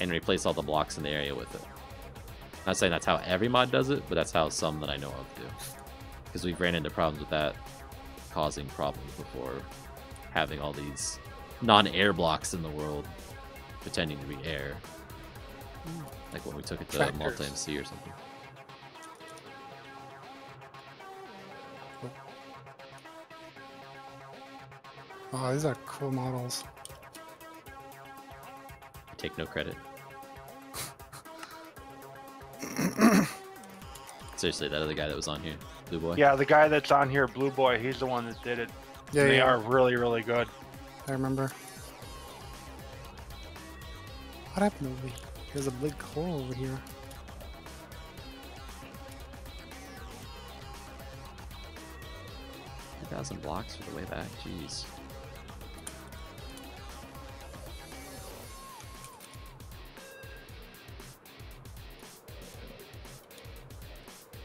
and replace all the blocks in the area with it. Not saying that's how every mod does it, but that's how some that I know of do. Because we've ran into problems with that causing problems before, having all these non-air blocks in the world pretending to be air. Like when we took it to Tractors. Multi-MC or something. Oh, these are cool models. I take no credit. Seriously, that other guy that was on here, Blue Boy. Yeah, the guy that's on here, Blue Boy, he's the one that did it. Yeah, And they yeah. are really, really good. I remember. What happened over here? There's a big hole over here. $2,000 blocks for the way back. Jeez.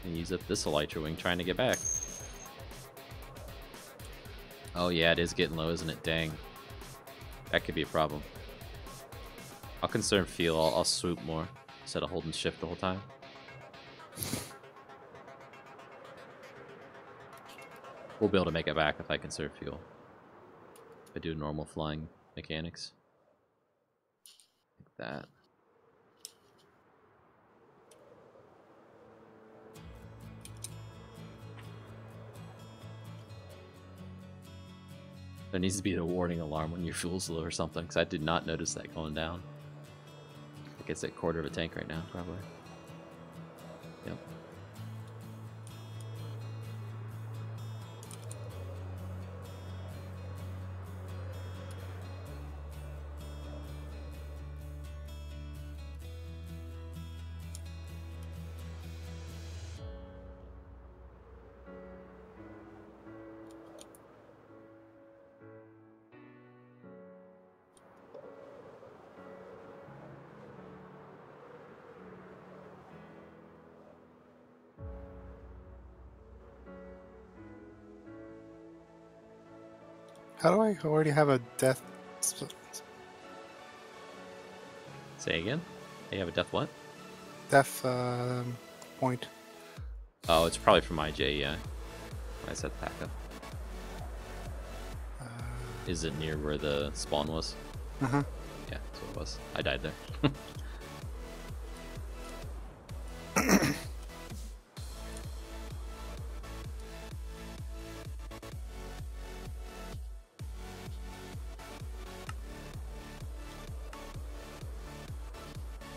And use up this elytra wing trying to get back. Oh yeah, it is getting low, isn't it? Dang. That could be a problem. I'll conserve fuel. I'll swoop more instead of holding shift the whole time. We'll be able to make it back if I conserve fuel. If I do normal flying mechanics. Like that. There needs to be a warning alarm when your fuel's low or something, because I did not notice that going down. I think it's at quarter of a tank right now, probably. Yep. How do I already have a death? Say again? You have a death what? Death point. Oh, it's probably from IJ, yeah. I set back up. Is it near where the spawn was? Uh-huh. Yeah, that's what it was. I died there.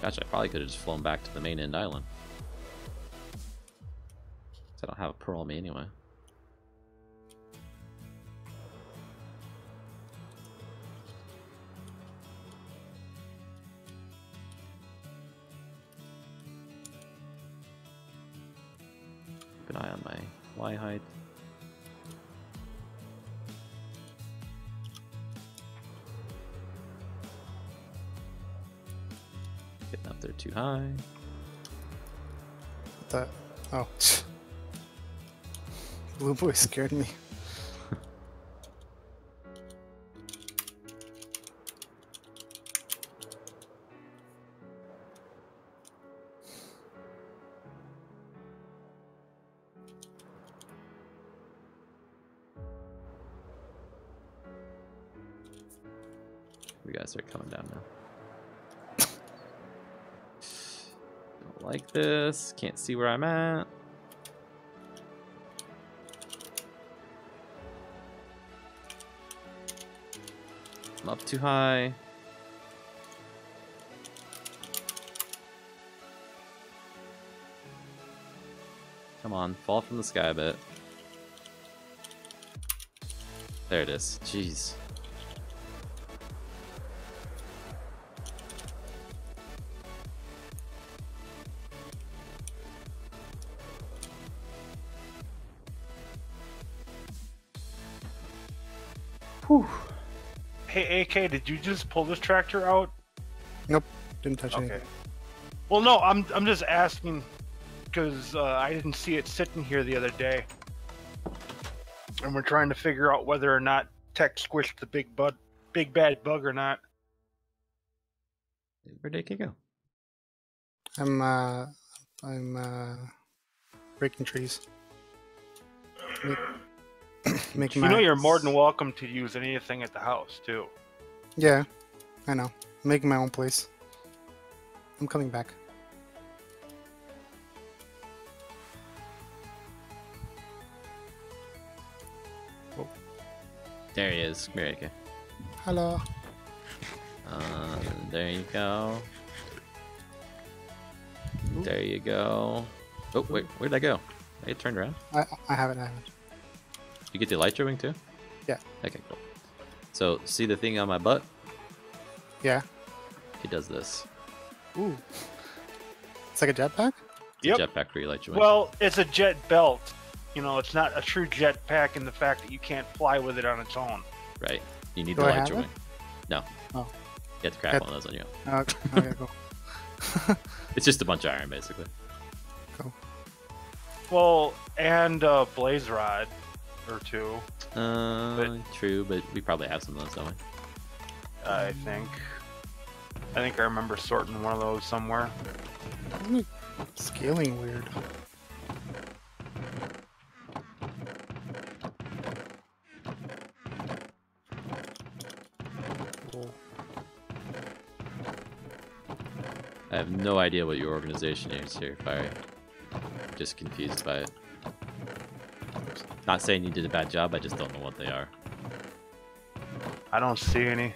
Gosh, I probably could have just flown back to the main end island. 'Cause I don't have a pearl on me anyway. Keep an eye on my Y height. Getting up there too high. That. Oh. Blue boy scared me. We gotta start coming down now. Don't like this. Can't see where I'm at. I'm up too high. Come on, fall from the sky a bit. There it is. Jeez. Whew. Hey, AK, did you just pull this tractor out? Nope. Didn't touch Okay. anything. Well, no, I'm just asking because I didn't see it sitting here the other day, and we're trying to figure out whether or not Tech squished the big bad bug or not. Where'd AK go? I'm breaking trees. Making You know, my- you're more than welcome to use anything at the house too. Yeah, I know. I'm making my own place. I'm coming back. There he is. Come here, AK. Hello. There you go. There you go. Oh, wait, where'd I go? I turned around. I haven't. You get the elytra wing too? Yeah. Okay, cool. So, see the thing on my butt? Yeah. It does this. Ooh. It's like a jetpack? It's Yep. a jetpack for elytra wing. Well, it's a jet belt. You know, it's not a true jetpack in the fact that you can't fly with it on its own. Right. You need Do the I have elytra it? wing. No. Oh. You have to craft one of those on you. Okay, cool. It's just a bunch of iron, basically. Cool. Well, and a blaze rod or two, True, but we probably have some of those, don't we? I think. I think I remember sorting one of those somewhere. Scaling weird. Cool. I have no idea what your organization is here, Fiery. I'm just confused by it. Not saying you did a bad job, I just don't know what they are. I don't see any.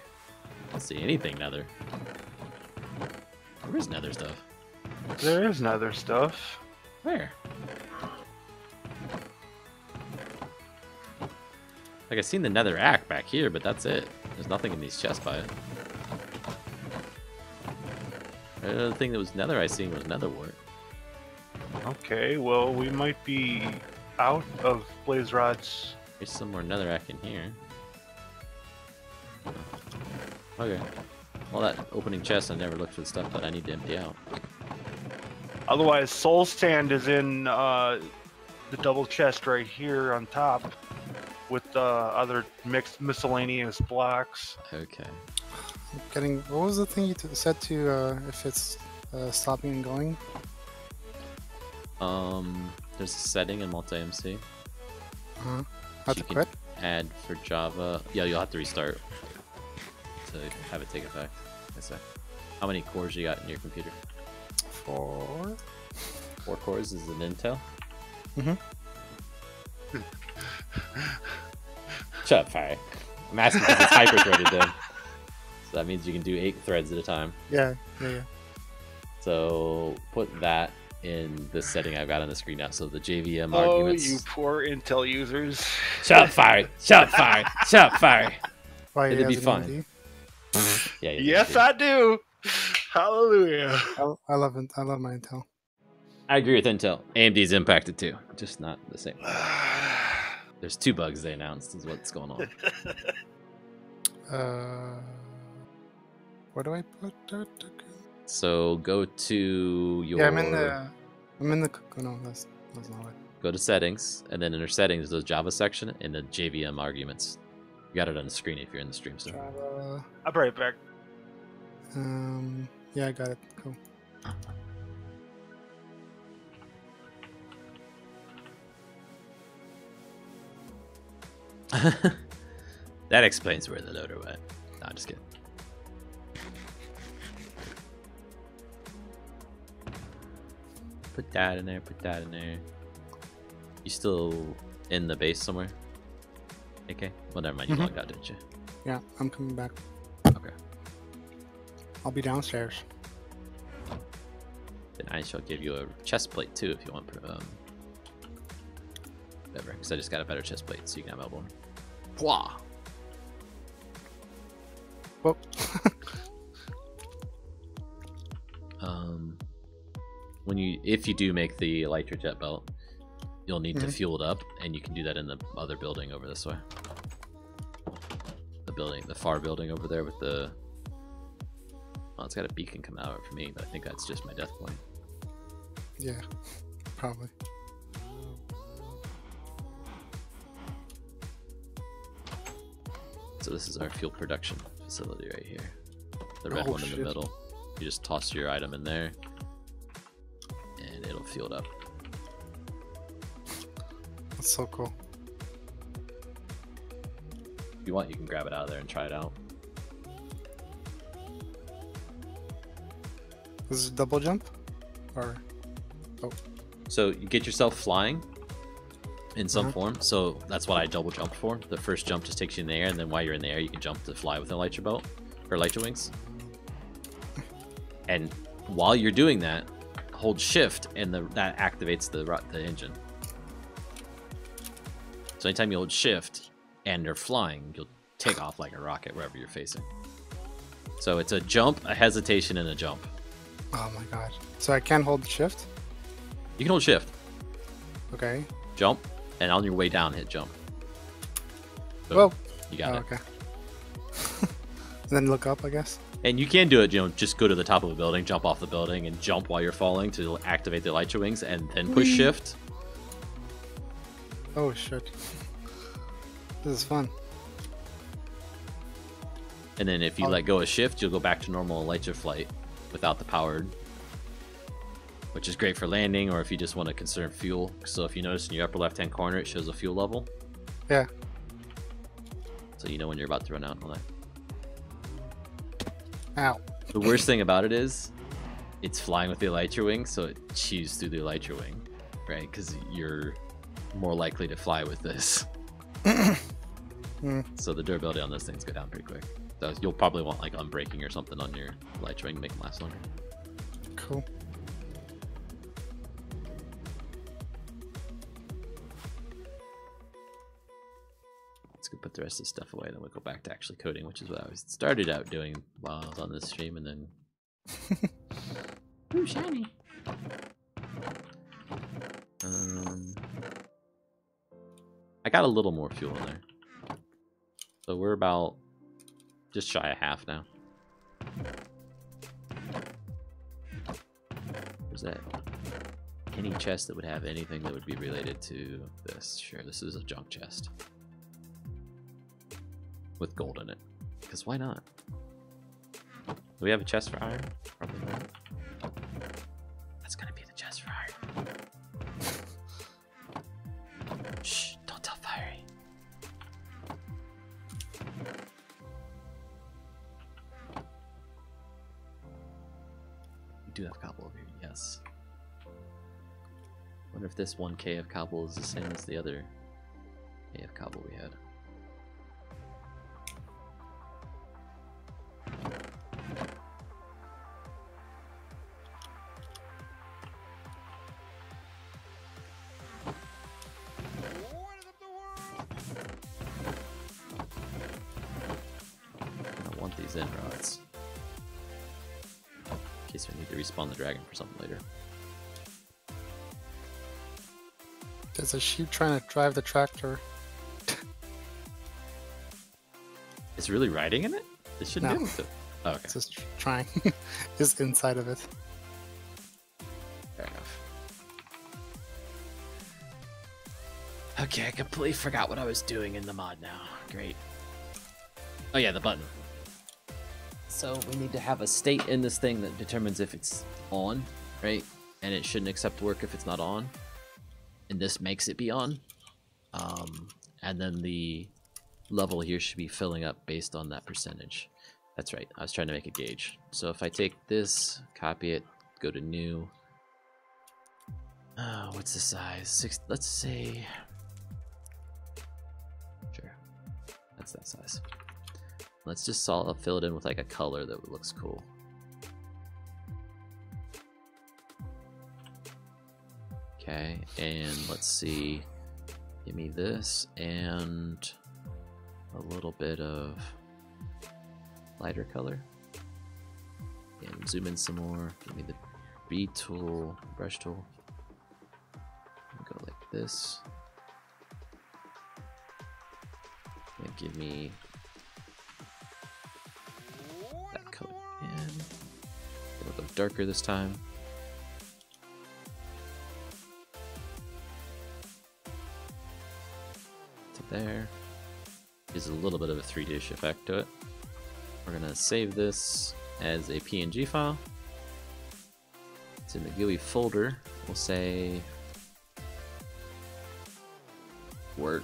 I don't see anything Nether. Where's Nether stuff? There is Nether stuff. Where? Like, I've seen the Nether act back here, but that's it. There's nothing in these chests by it. The other thing that was Nether I seen was Nether wart. Okay, well, we might be out of blaze rods. There's some more Netherrack in here. Okay. Well, that opening chest, I never looked for the stuff that I need to empty out. Otherwise, soul sand is in the double chest right here on top. with other mixed miscellaneous blocks. Okay. I'm getting. What was the thing you said to if it's stopping and going? There's a setting in multi-MC. Uh-huh. Have You to can quit? add for Java. Yeah, you'll have to restart to have it take effect. I say. How many cores you got in your computer? 4. 4 cores is an Intel. Shut up, Fire. I'm asking because it's hyper-threaded then. So that means you can do 8 threads at a time. Yeah. So put that in the setting I've got on the screen now. So the JVM Oh, arguments. you poor Intel users. Shut up, Fire! Shut up, Fire! Shut up, Fire! Why, It'd be has an fun. AMD? Yeah. Yes, I do. Hallelujah. I love it. I love my Intel. I agree with Intel. AMD's impacted too, just not the same. There's 2 bugs they announced. Is what's going on. Where do I put that? So go to your. Yeah, I'm in the. Oh, no, that's not it. Go to settings, and then under settings, there's Java section and the JVM arguments. You got it on the screen if you're in the stream. So. Java. I'll be right back. Yeah, I got it. Cool. That explains where the loader went. No, I'm just kidding. Put that in there, put that in there. You still in the base somewhere? Okay. Well, never mind. You logged out, didn't you? Yeah, I'm coming back. Okay. I'll be downstairs. Then I shall give you a chest plate too if you want. Whatever, because I just got a better chest plate, so you can have one. Wah! Whoa. If you do make the elytra jet belt, you'll need to fuel it up, and you can do that in the other building over this way. The far building over there with the. Well, it's got a beacon come out for me, but I think that's just my death point. Yeah, probably. So this is our fuel production facility right here. The red one in the middle. You just toss your item in there, and it'll fuel it up. That's so cool. If you want, you can grab it out of there and try it out. This is double jump? Or... Oh. So you get yourself flying in some form. So that's what I double jumped for. The first jump just takes you in the air, and then while you're in the air, you can jump to fly with an elytra belt or elytra wings. And while you're doing that, hold shift, and that activates the engine. So anytime you hold shift and you're flying, you'll take off like a rocket wherever you're facing. So it's a jump, a hesitation, and a jump. Oh my god. So I can't hold shift? You can hold shift, Okay. jump, and on your way down, hit jump. Boom. Whoa. You got it. Okay. Then look up, I guess. And you can do it, just go to the top of a building, jump off the building, and jump while you're falling to activate the elytra wings, and then push shift. Oh shit. This is fun. And then if you let go of shift, you'll go back to normal elytra flight without the powered, which is great for landing, or if you just want to conserve fuel. So if you notice in your upper left-hand corner, it shows a fuel level. Yeah. So you know when you're about to run out and all that. Ow. The worst thing about it is, it's flying with the elytra wing, so it chews through the elytra wing, right? Because you're more likely to fly with this. So the durability on those things go down pretty quick. So you'll probably want like unbreaking or something on your elytra wing to make them last longer. Cool. Let's go put the rest of the stuff away, then we'll go back to actually coding, which is what I started out doing while I was on this stream, and then... Ooh, shiny! I got a little more fuel in there. So we're about just shy of half now. Where's that? Any chest that would have anything that would be related to this? Sure, this is a junk chest. with gold in it. Because why not? Do we have a chest for iron? Probably not. That's gonna be the chest for iron. Shh, don't tell Fiery. We do have cobble over here, yes. Wonder if this 1k of cobble is the same as the other k of cobble we had. I want these end rods in case we need to respawn the dragon for something later. There's a sheep trying to drive the tractor. It's really riding in it? It shouldn't No. be able to. Oh, okay. It's just trying. Just inside of it. Fair enough. Okay, I completely forgot what I was doing in the mod now. Great. Oh yeah, the button. So we need to have a state in this thing that determines if it's on, right? And it shouldn't accept work if it's not on. And this makes it be on. And then the level here should be filling up based on that percentage. That's right, I was trying to make a gauge. So if I take this, copy it, go to new. What's the size? 6, let's say, sure, that's that size. Let's just fill it in with like a color that looks cool. Okay, and let's see, give me this and a little bit of lighter color. And zoom in some more, give me the B tool, brush tool. Go like this. And give me that color again. It'll go darker this time. To there. Gives a little bit of a 3D-ish effect to it. We're gonna save this as a PNG file. It's in the GUI folder. We'll say work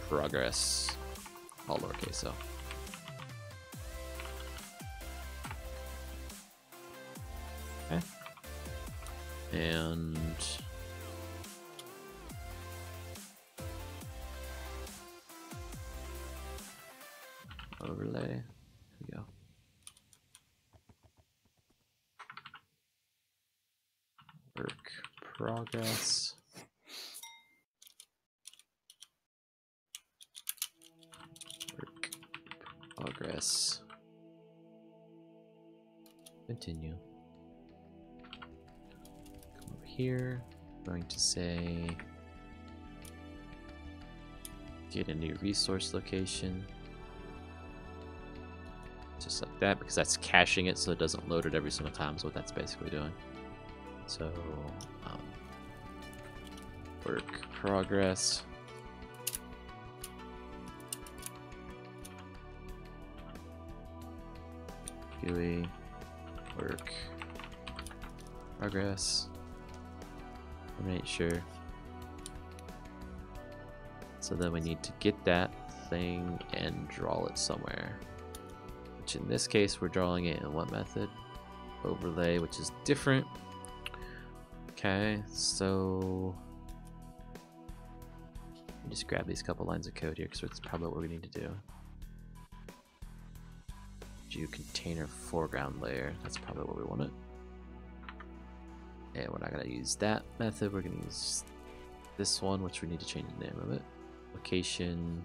progress, all lowercase. So okay, and overlay. Here we go. Work progress. Work progress. Continue. Come over here. I'm going to say get a new resource location. Just like that, because that's caching it so it doesn't load it every single time, is what that's basically doing. So, work progress. GUI, work progress. Terminate, sure. So then we need to get that thing and draw it somewhere. Which in this case, we're drawing it in what method? Overlay, which is different. Okay, so just grab these couple lines of code here because it's probably what we need to do. Do container foreground layer. That's probably what we want it. And we're not going to use that method. We're going to use this one, which we need to change the name of it. Location.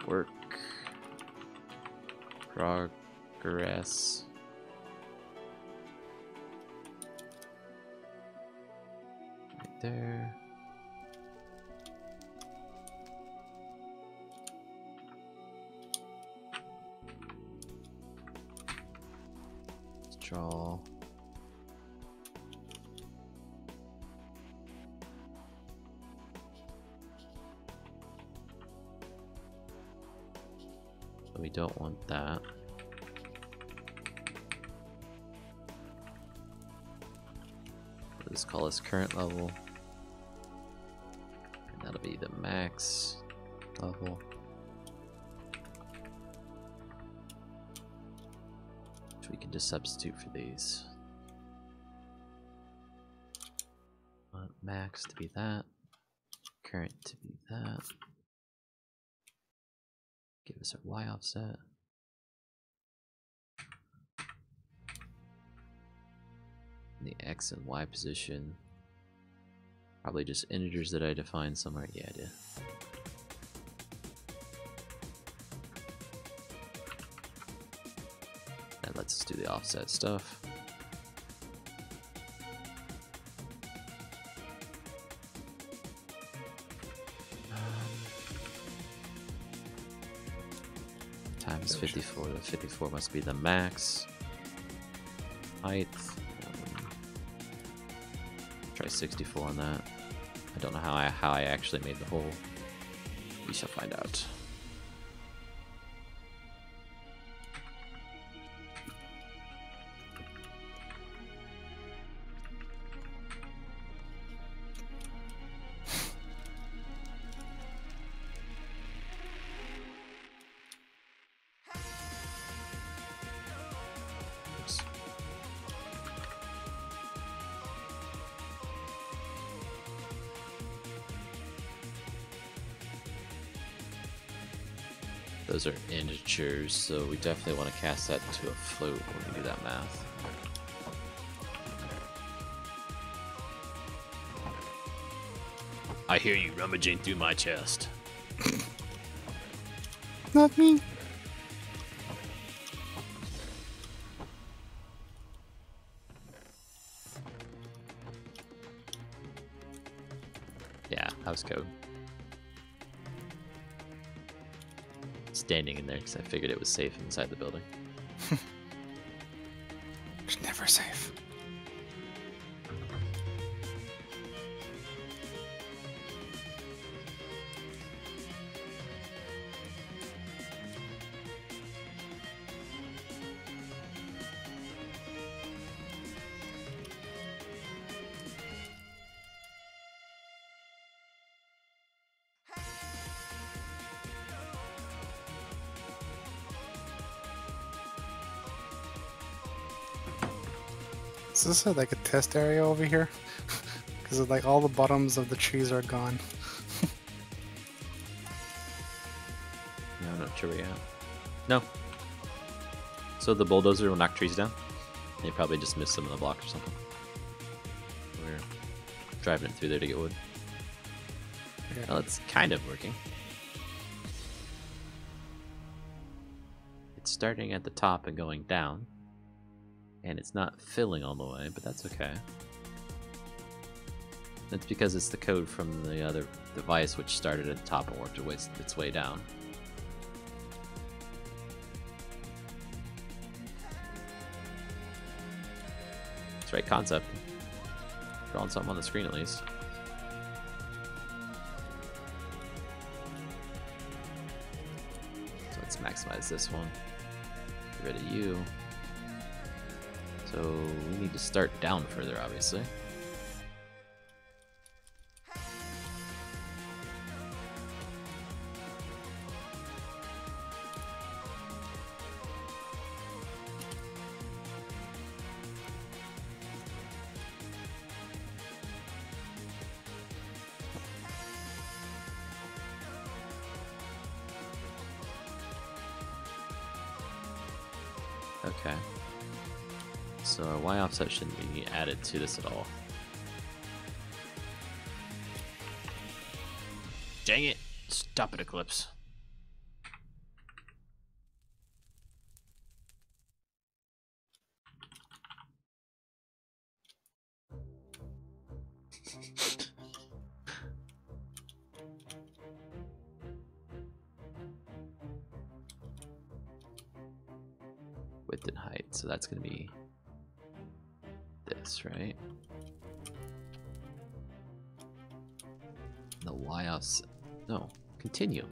Work. Progress. Right there. Let's draw. we don't want that. Let's call this current level. And that'll be the max level. Which we can just substitute for these. Want max to be that. Current to be that. Give us our Y offset. And the X and Y position. Probably just integers that I define somewhere. Yeah, I did. That lets us do the offset stuff. Times 54. The 54 must be the max. Height. Try 64 on that. I don't know how I actually made the hole. We shall find out. Those are integers, so we definitely want to cast that to a float when we do that math. I hear you rummaging through my chest. Not me. Yeah, house code. Standing in there because I figured it was safe inside the building. It's never safe. Is this like a test area over here? Because like all the bottoms of the trees are gone. No, I'm not sure where you're at. No. So the bulldozer will knock trees down? They probably just missed some of the blocks or something. We're driving it through there to get wood. Yeah. Well, it's kind of working. It's starting at the top and going down. And it's not filling all the way, but that's okay. That's because it's the code from the other device which started at the top and worked its way down. It's the right concept. Drawing something on the screen at least. So let's maximize this one. Get rid of you. So we need to start down further, obviously. Okay. So our Y offset shouldn't be added to this at all. Dang it! Stop it, Eclipse. Width and height, so that's going to be this, right? The Y offset. No, continue.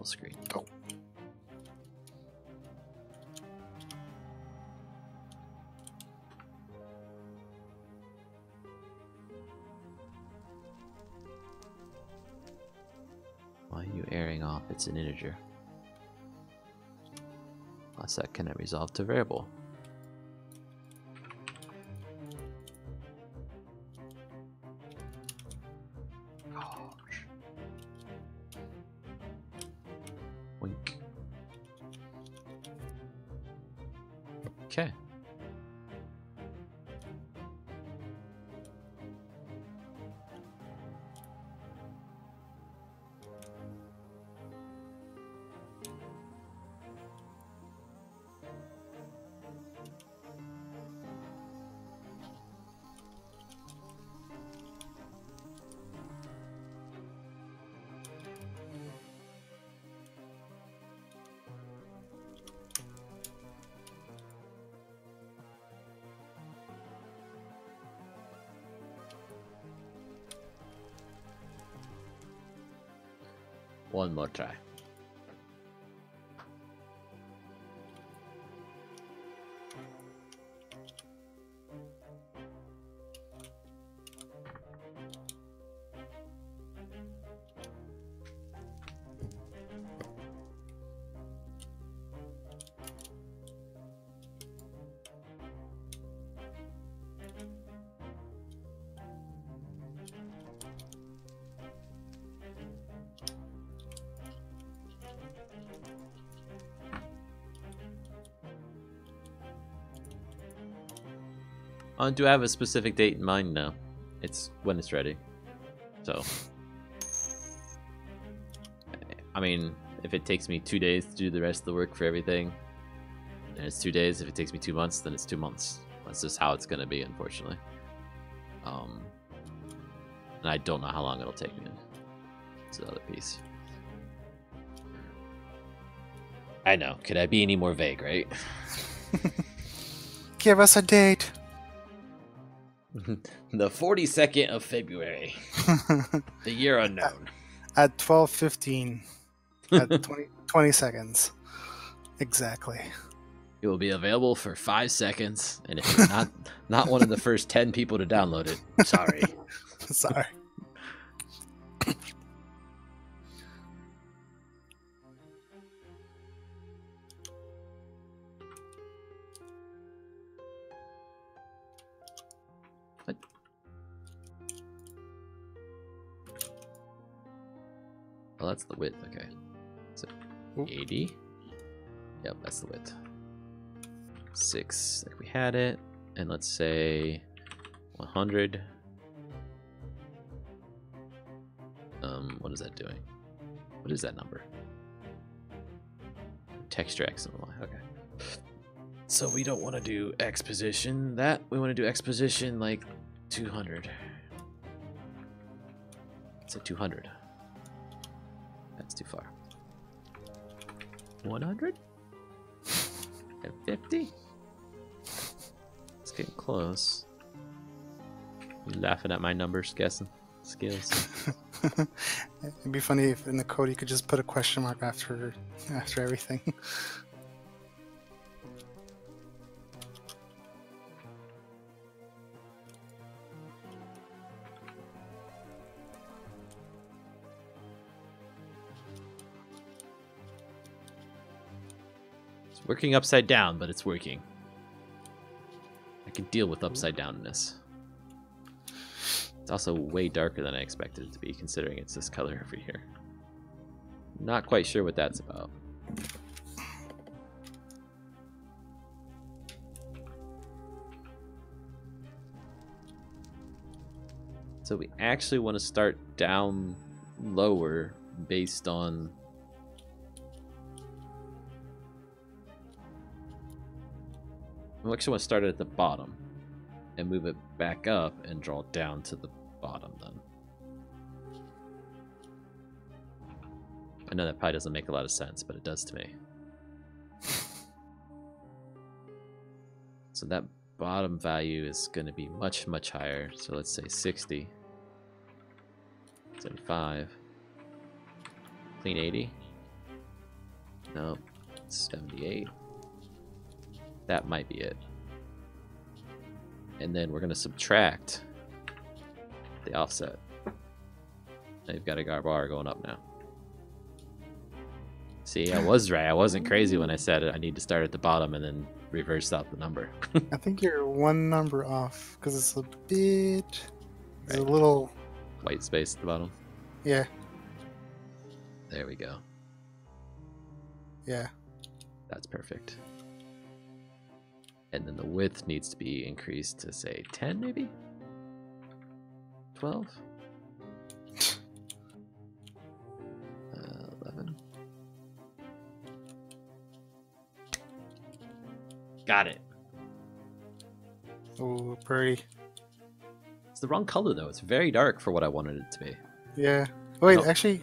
full screen. Oh. Why are you airing off? It's an integer. Lazsa cannot resolve to variable. Gosh. Wink. Okay. One more try. Do I have a specific date in mind? No. It's when it's ready. So, I mean, if it takes me 2 days to do the rest of the work for everything, then it's 2 days. If it takes me 2 months, then it's 2 months. That's just how it's going to be, unfortunately. And I don't know how long it'll take me. It's the other piece. I know. Could I be any more vague, right? Give us a date. The 42nd of February. The year unknown. At 12:15. At 20 seconds. Exactly. It will be available for 5 seconds, and if you're not one of the first 10 people to download it, sorry. Sorry. Well, that's the width, okay. So, 80. Yep, that's the width. 6, like we had it. And let's say 100. What is that doing? What is that number? Texture X and Y, okay. So we don't want to do X position that. We want to do X position like 200. It's at 200. That's too far. 100? And 50? It's getting close. You laughing at my numbers, guessing skills? It'd be funny if in the code you could just put a question mark after everything. It's working upside down, but it's working. I can deal with upside downness. It's also way darker than I expected it to be, considering it's this color over here. Not quite sure what that's about. So we actually want to start down lower based on... We actually want to start it at the bottom and move it back up and draw down to the bottom then. I know that probably doesn't make a lot of sense, but it does to me. So that bottom value is going to be much, much higher. So let's say 60. 75. Clean 80. No, 78. That might be it. And then we're gonna subtract the offset. Now you've got a bar going up now. See, I was right. I wasn't crazy when I said it. I need to start at the bottom and then reverse out the number. I think you're one number off because it's a bit. There's a Right. little. White space at the bottom. Yeah, There we go. yeah. That's perfect. And then the width needs to be increased to, say, 10 maybe? 12? 11? Got it. Oh, pretty. It's the wrong color, though. It's very dark for what I wanted it to be. Yeah. Wait, No. actually,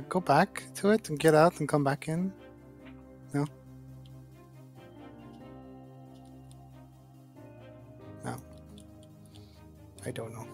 go back to it and get out and come back in. No. No. I don't know.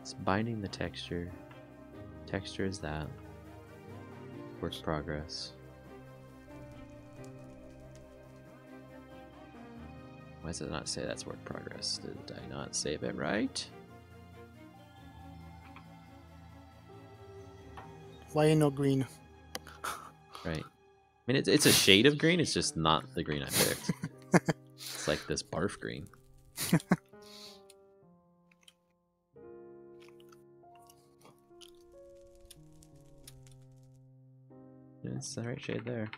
It's binding the texture. Texture is that. Work progress. Why does it not say that's work progress? Did I not save it right? Why no green? Right. I mean, it's a shade of green. It's just not the green I picked. It's like this barf green. It's the right shade there.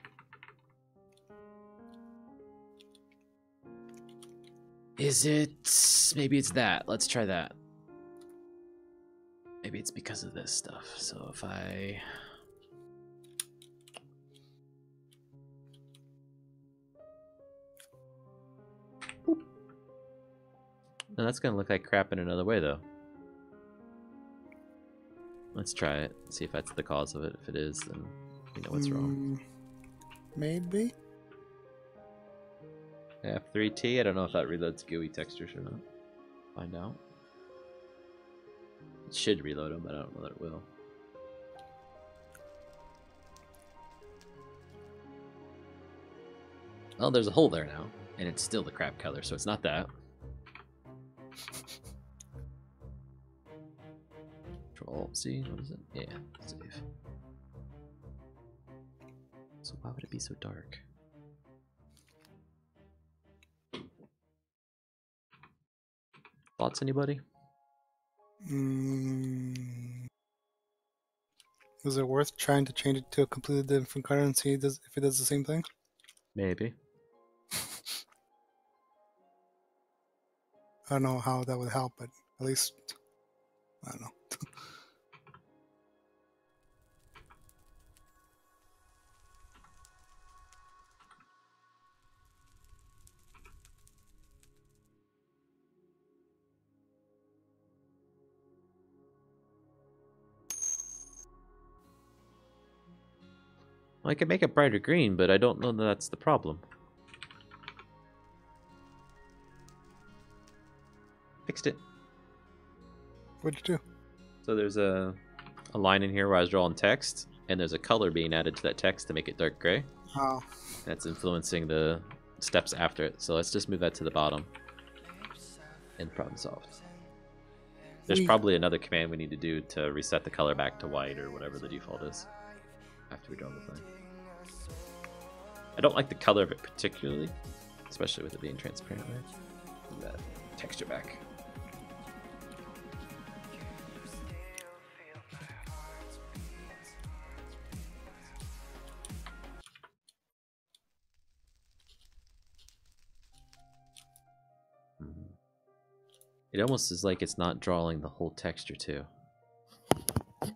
Is it? Maybe it's that. Let's try that. Maybe it's because of this stuff. So if I... Boop. No, that's going to look like crap in another way, though. Let's try it. See if that's the cause of it. If it is, then we know what's wrong. Maybe. F3T. I don't know if that reloads GUI textures or not. Find out. It should reload them, but I don't know that it will. Oh, there's a hole there now, and it's still the crap color, so it's not that. Control C, what is it? Yeah, save. So why would it be so dark? Thoughts, anybody? Is it worth trying to change it to a completely different color and see if it does the same thing? Maybe. I don't know how that would help, but at least I don't know. Well, I can make it brighter green, but I don't know that that's the problem. Fixed it. What'd you do? So there's a line in here where I was drawing text, and there's a color being added to that text to make it dark gray. Oh. That's influencing the steps after it. So let's just move that to the bottom. And problem solved. There's probably another command we need to do to reset the color back to white or whatever the default is after we draw the thing. I don't like the color of it particularly, especially with it being transparent. Move that texture back. It almost is like it's not drawing the whole texture too. Let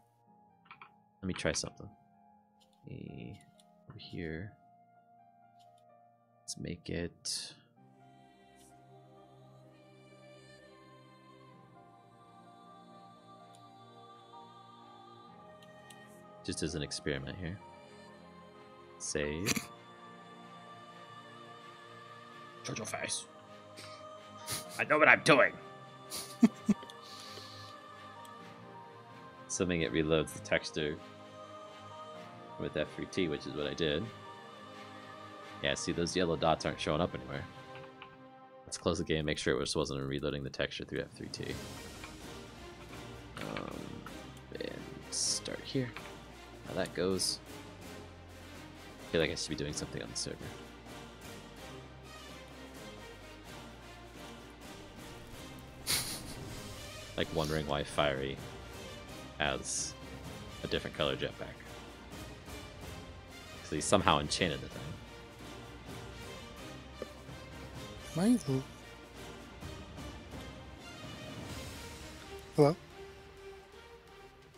me try something. Over here. Let's make it... Just as an experiment here. Save. Shut your face. I know what I'm doing. Assuming it reloads the texture with F3T, which is what I did. Yeah, see, those yellow dots aren't showing up anywhere. Let's close the game and make sure it wasn't reloading the texture through F3T. And start here. How that goes. I feel like I should be doing something on the server. Like wondering why Fiery has a different color jetpack. So he somehow enchanted the thing. Hello?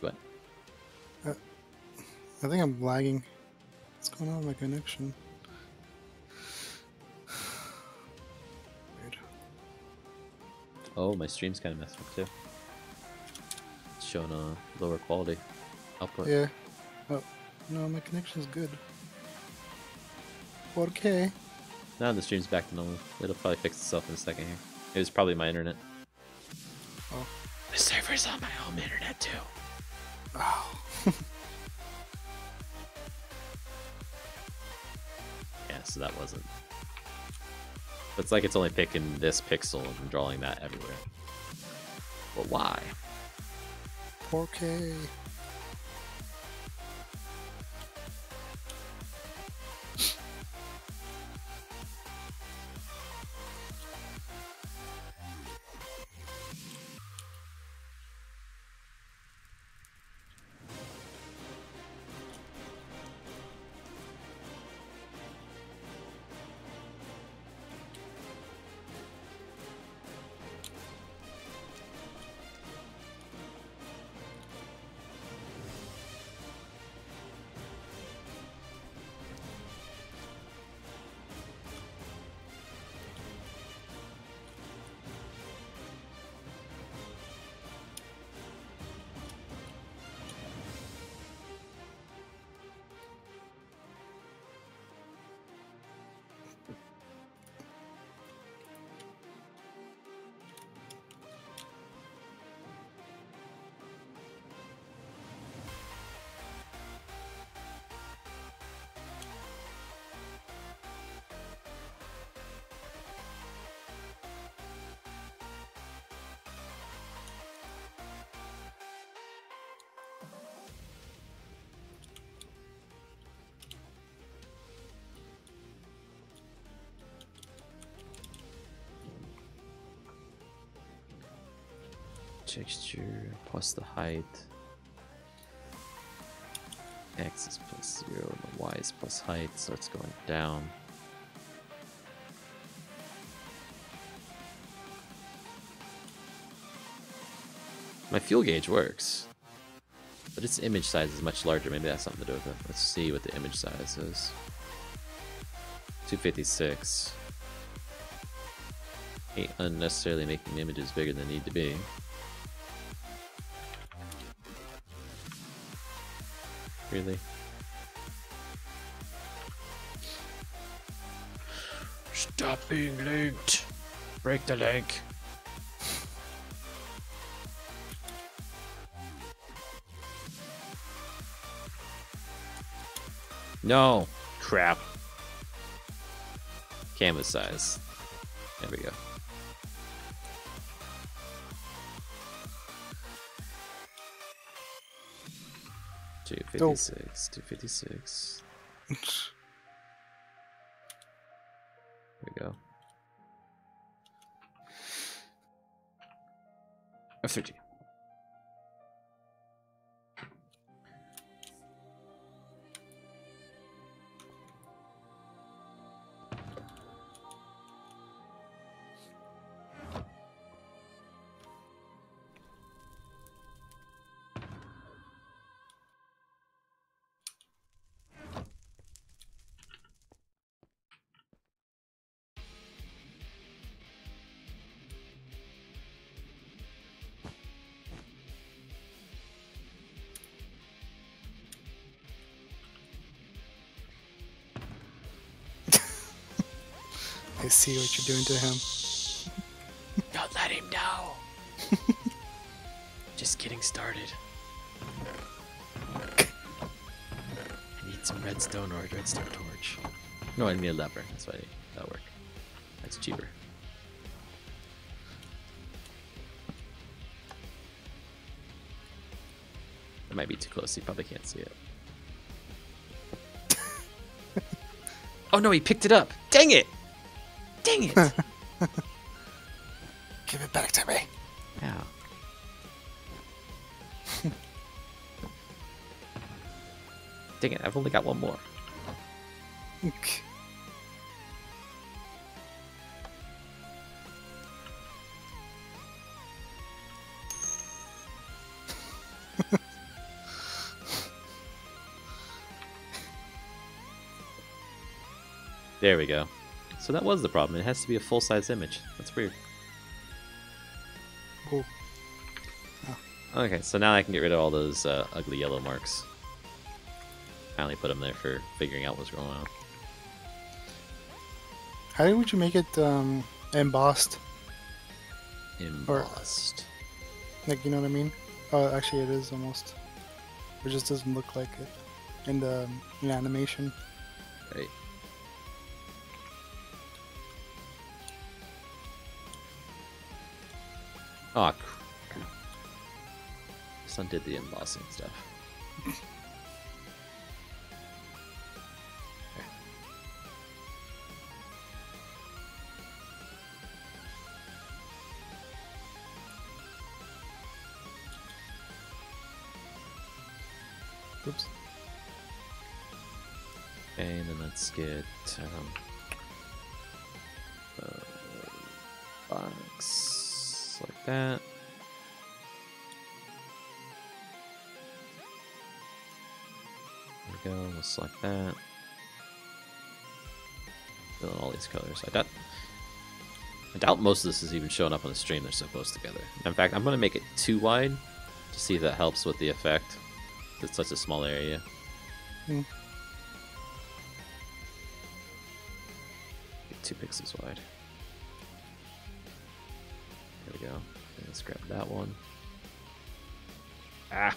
What? I think I'm lagging. What's going on with my connection? Weird. Oh, my stream's kind of messed up too. It's showing a lower quality output. Yeah. Oh, no, my connection's good. Okay. Now the stream's back to normal. It'll probably fix itself in a second here. It was probably my internet. Oh. The server's on my home internet too. Oh. Yeah, so that wasn't. It's like it's only picking this pixel and drawing that everywhere. But why? 4K. Texture plus the height. X is plus 0 and the Y is plus height, so it's going down. My fuel gauge works, but its image size is much larger. Maybe that's something to do with it. Let's see what the image size is. 256. Ain't unnecessarily making the images bigger than they need to be. Really? Stop being linked. Break the link. No. Crap. Canvas size. There we go. Two 56. 256. There we go. F13. I see what you're doing to him. Don't let him know. Just getting started. I need some redstone or a redstone torch. No, I need a lever. That's why that'll work. That's cheaper. It might be too close. You probably can't see it. Oh no, he picked it up. Dang it! Dang it! Give it back to me. Yeah. Dang it, I've only got one more. There we go. So that was the problem. It has to be a full-size image. That's weird. Cool. Okay, so now I can get rid of all those ugly yellow marks. I only put them there for figuring out what's going on. How would you make it embossed? Embossed. Like, you know what I mean? Oh, actually, it is almost. It just doesn't look like it in the animation. Right. Oh, just undid the embossing stuff. Oops. Okay, and then let's get box like that. There we go, just like that. Fill in all these colors. I doubt most of this is even showing up on the stream. They're so close together. In fact, I'm gonna make it too wide to see if that helps with the effect. It's such a small area. Hmm. Get 2 pixels wide. There we go. Let's grab that one. Ah!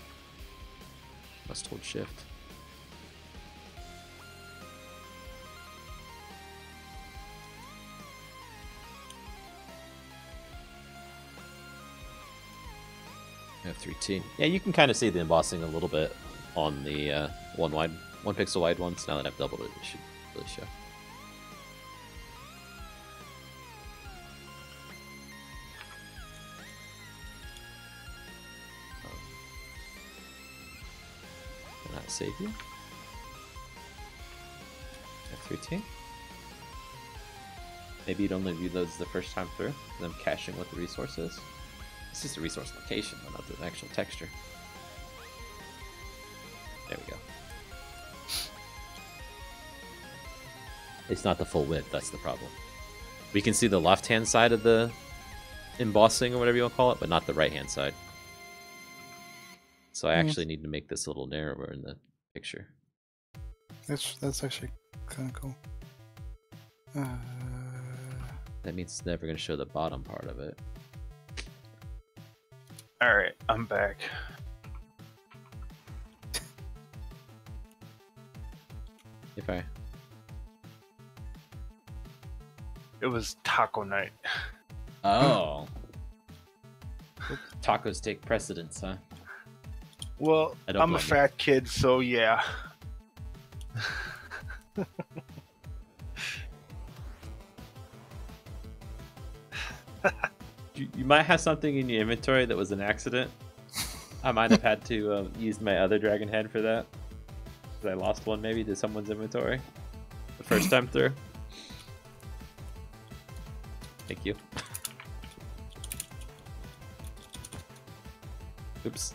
Must hold shift. F3T. Yeah, you can kind of see the embossing a little bit on the 1 pixel wide ones. Now that I've doubled it, it should really show. Can I save you? F3T. Maybe you'd only view those the first time through, and I'm caching what the resource is. It's just a resource location, but not the actual texture. There we go. It's not the full width, that's the problem. We can see the left-hand side of the embossing, or whatever you want to call it, but not the right-hand side. So I actually need to make this a little narrower in the picture. That's actually kind of cool. That means it's never going to show the bottom part of it. Alright, I'm back. If I... It was taco night. Oh. Tacos take precedence, huh? Well, I'm a fat kid, so yeah. You might have something in your inventory that was an accident. I might have had to use my other dragon head for that. Because I lost one maybe to someone's inventory the first time through. Thank you. Oops.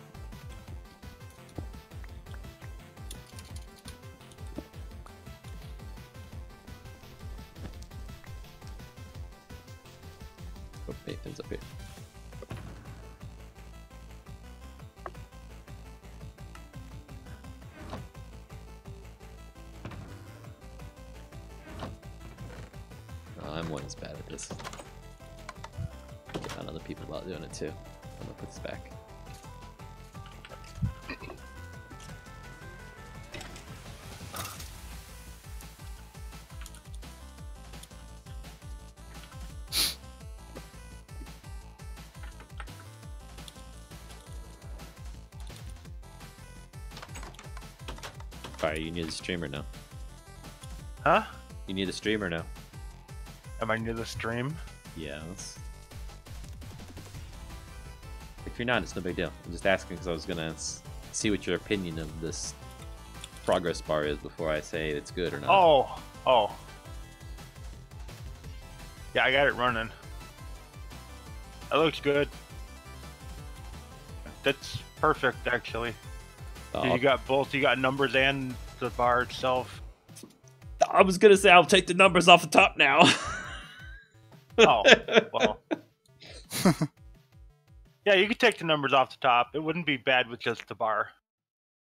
Oh, hey, it's up here. I'm one is bad at this. Get on other people about doing it too. I'm gonna put this back. Fire, you need a streamer now. Huh? You need a streamer now. Am I near the stream? Yes. If you're not, it's no big deal. I'm just asking because I was gonna see what your opinion of this progress bar is before I say it's good or not. Oh. Yeah, I got it running. That looks good. That's perfect, actually. You got both. You got numbers and the bar itself. I was gonna say I'll take the numbers off the top now. Oh, well. Yeah, you could take the numbers off the top. It wouldn't be bad with just the bar.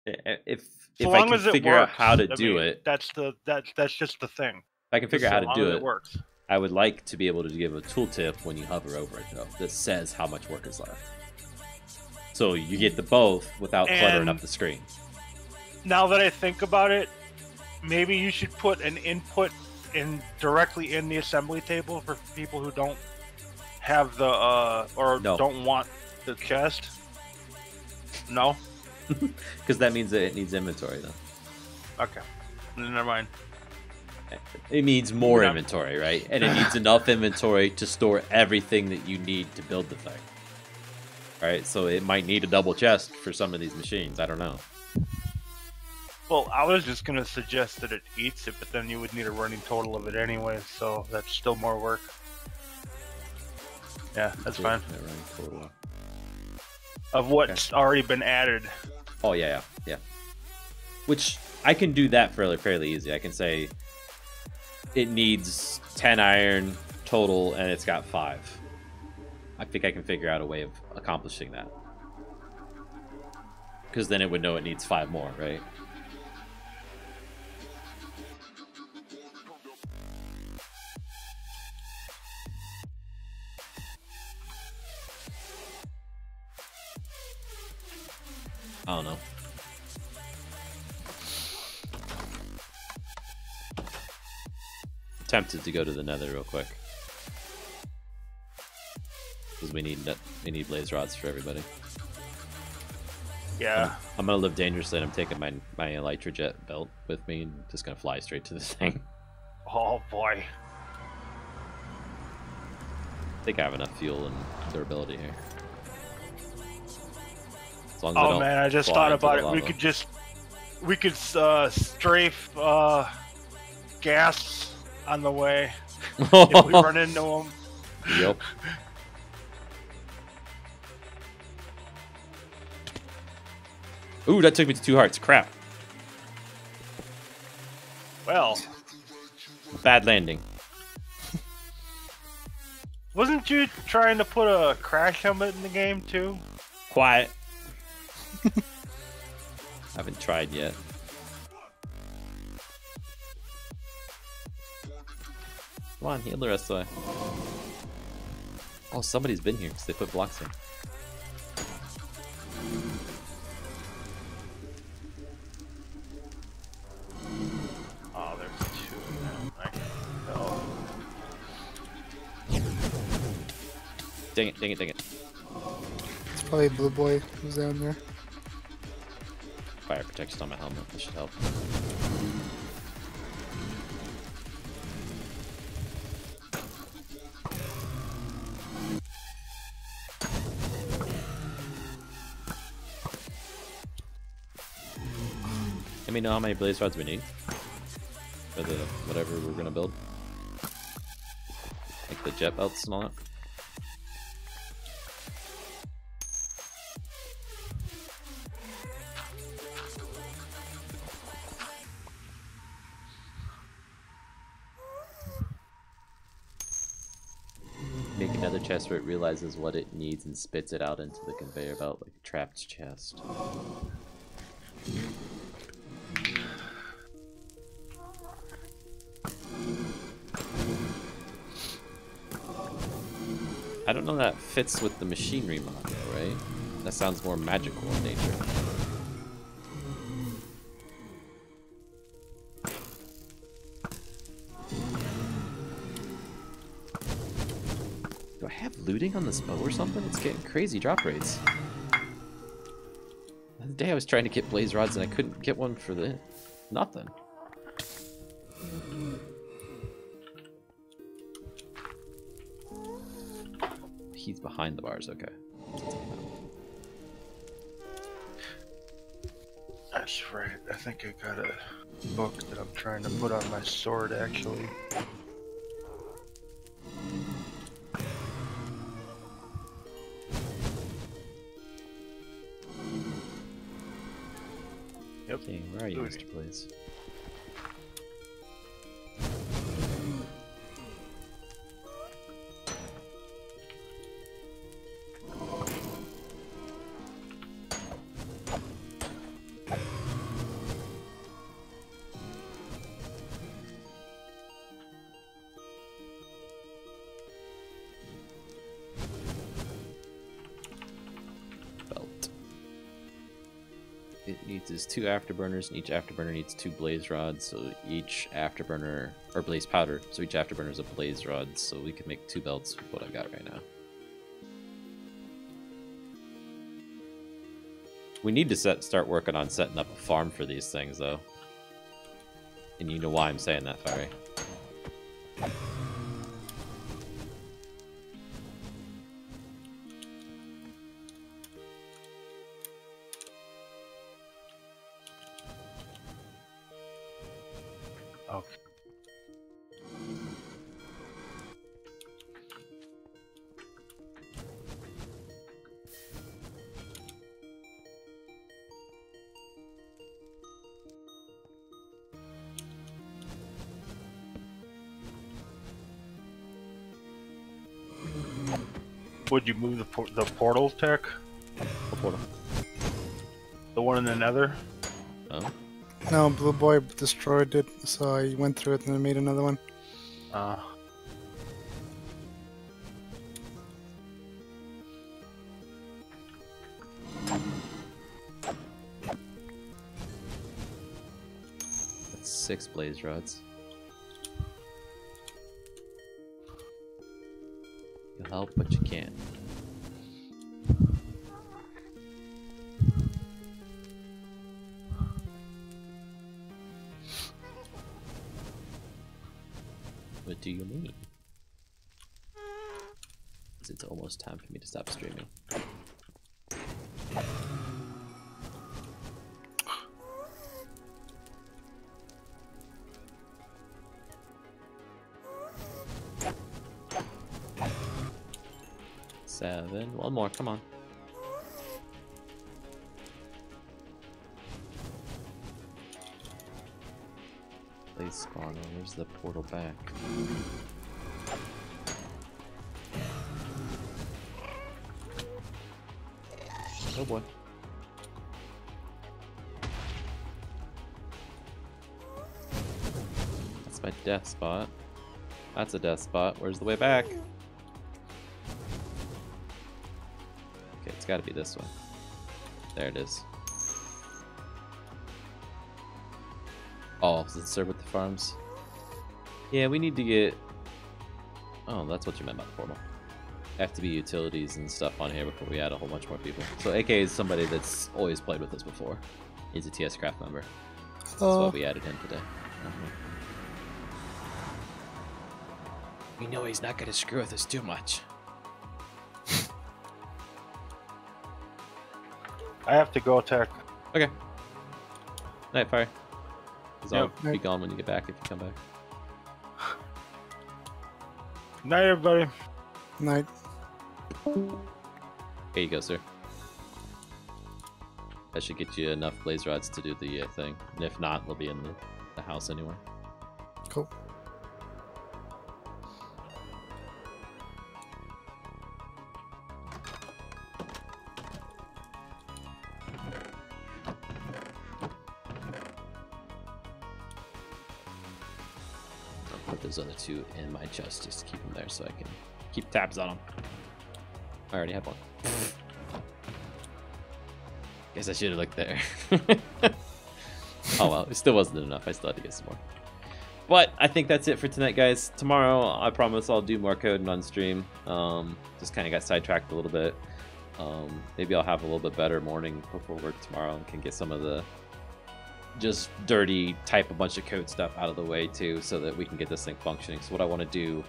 If long I can as it figure out works, how to I do mean, it, that's just the thing. if I can figure out how to do As it, works. I would like to be able to give a tooltip when you hover over it, though, that says how much work is left. So you get the both without cluttering up the screen. Now that I think about it, maybe you should put an input directly in the assembly table for people who don't have the don't want the chest. No, because that means that it needs inventory, though. Okay, never mind. It means more inventory, right? And it needs enough inventory to store everything that you need to build the thing. Right? So it might need a double chest for some of these machines. I don't know. Well, I was just going to suggest that it eats it, but then you would need a running total of it anyway, so that's still more work. Yeah, that's fine. Total. Of what's already been added. Oh, yeah. Which, I can do that fairly easy. I can say it needs 10 iron total, and it's got 5. I think I can figure out a way of accomplishing that. Because then it would know it needs 5 more, right? I don't know. I'm tempted to go to the Nether real quick. Because we need blaze rods for everybody. Yeah. I'm gonna live dangerously, and I'm taking my elytra jet belt with me and just gonna fly straight to this thing. Oh boy. I think I have enough fuel and durability here. As long as I don't man, I just fly thought into about the it. lava. We could strafe gas on the way if we run into them. Yep. Ooh, that took me to 2 hearts. Crap. Well, Bad landing. wasn't you trying to put a crash helmet in the game too? Quiet. Haven't tried yet. Come on, heal the rest of the way. Oh, somebody's been here because they put blocks in. Oh, there's 2 of them. Dang it. It's probably Blue Boy who's down there. Fire protection on my helmet. That should help. Let me know how many blaze rods we need for the whatever we're gonna build, like the jet belts and all that. Make another chest where it realizes what it needs and spits it out into the conveyor belt like a trapped chest. I don't know that fits with the machinery mod, though, right? That sounds more magical in nature. Do I have looting on this bow or something? It's getting crazy drop rates. The other day I was trying to get blaze rods and I couldn't get one for the nothing. He's behind the bars, okay. That's right. I think I got a book that I'm trying to put on my sword, actually. Yep. Okay, where are you, Mr. Blaze? It needs 2 afterburners, and each afterburner needs 2 blaze rods, so each afterburner, or blaze powder, so each afterburner is a blaze rod, so we can make 2 belts with what I've got right now. We need to start working on setting up a farm for these things, though. And you know why I'm saying that, Fiery. Okay. Would you move the portal, Tech? What portal? The one in the Nether? Oh. No, Blue Boy destroyed it, so I went through it and I made another one. That's 6 blaze rods. You'll help, but you can't. What do you mean? It's almost time for me to stop streaming. Seven. One more, come on. Place spawner. Where's the portal back? Oh boy. That's my death spot. That's a death spot. Where's the way back? Okay, it's gotta be this one. There it is. Oh, does it serve with the farms? Yeah, we need to get... Oh, that's what you meant by the portal. Have to be utilities and stuff on here before we add a whole bunch more people. So AK is somebody that's always played with us before. He's a TSCraft member. That's why we added him today. We know he's not gonna screw with us too much. I have to go, Tech. Okay. Night, Fire. Because I'll Yep. be gone when you get back if you come back. Night, everybody. Night. Here you go, sir. That should get you enough blaze rods to do the thing. And if not, they'll be in the house anyway. Cool. I'll put those other 2 in my chest just to keep them there so I can keep tabs on them. I already have one. Guess I should have looked there. Oh well, it still wasn't enough. I still had to get some more. But I think that's it for tonight, guys. Tomorrow, I promise I'll do more coding on stream. Just kind of got sidetracked a little bit. Maybe I'll have a little bit better morning before work tomorrow and can get some of the just dirty type a bunch of code stuff out of the way too, so that we can get this thing functioning. So what I want to do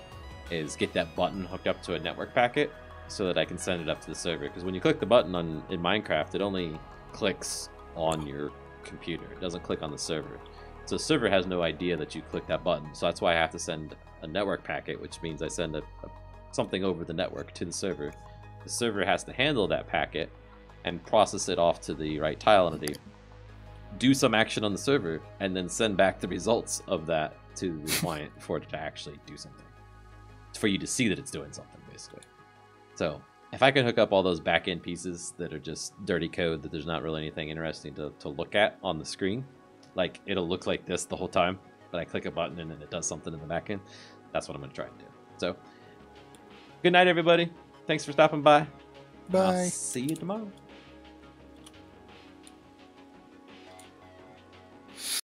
is get that button hooked up to a network packet so that I can send it up to the server. Because when you click the button in Minecraft, it only clicks on your computer. It doesn't click on the server. So the server has no idea that you clicked that button. So that's why I have to send a network packet, which means I send something over the network to the server. The server has to handle that packet and process it off to the right tile entity, do some action on the server, and then send back the results of that to the client for it to actually do something. It's for you to see that it's doing something, basically. So if I can hook up all those back-end pieces that are just dirty code that there's not really anything interesting to look at on the screen, like it'll look like this the whole time, but I click a button and then it does something in the back end, that's what I'm going to try and do. So good night, everybody. Thanks for stopping by. Bye. I'll see you tomorrow.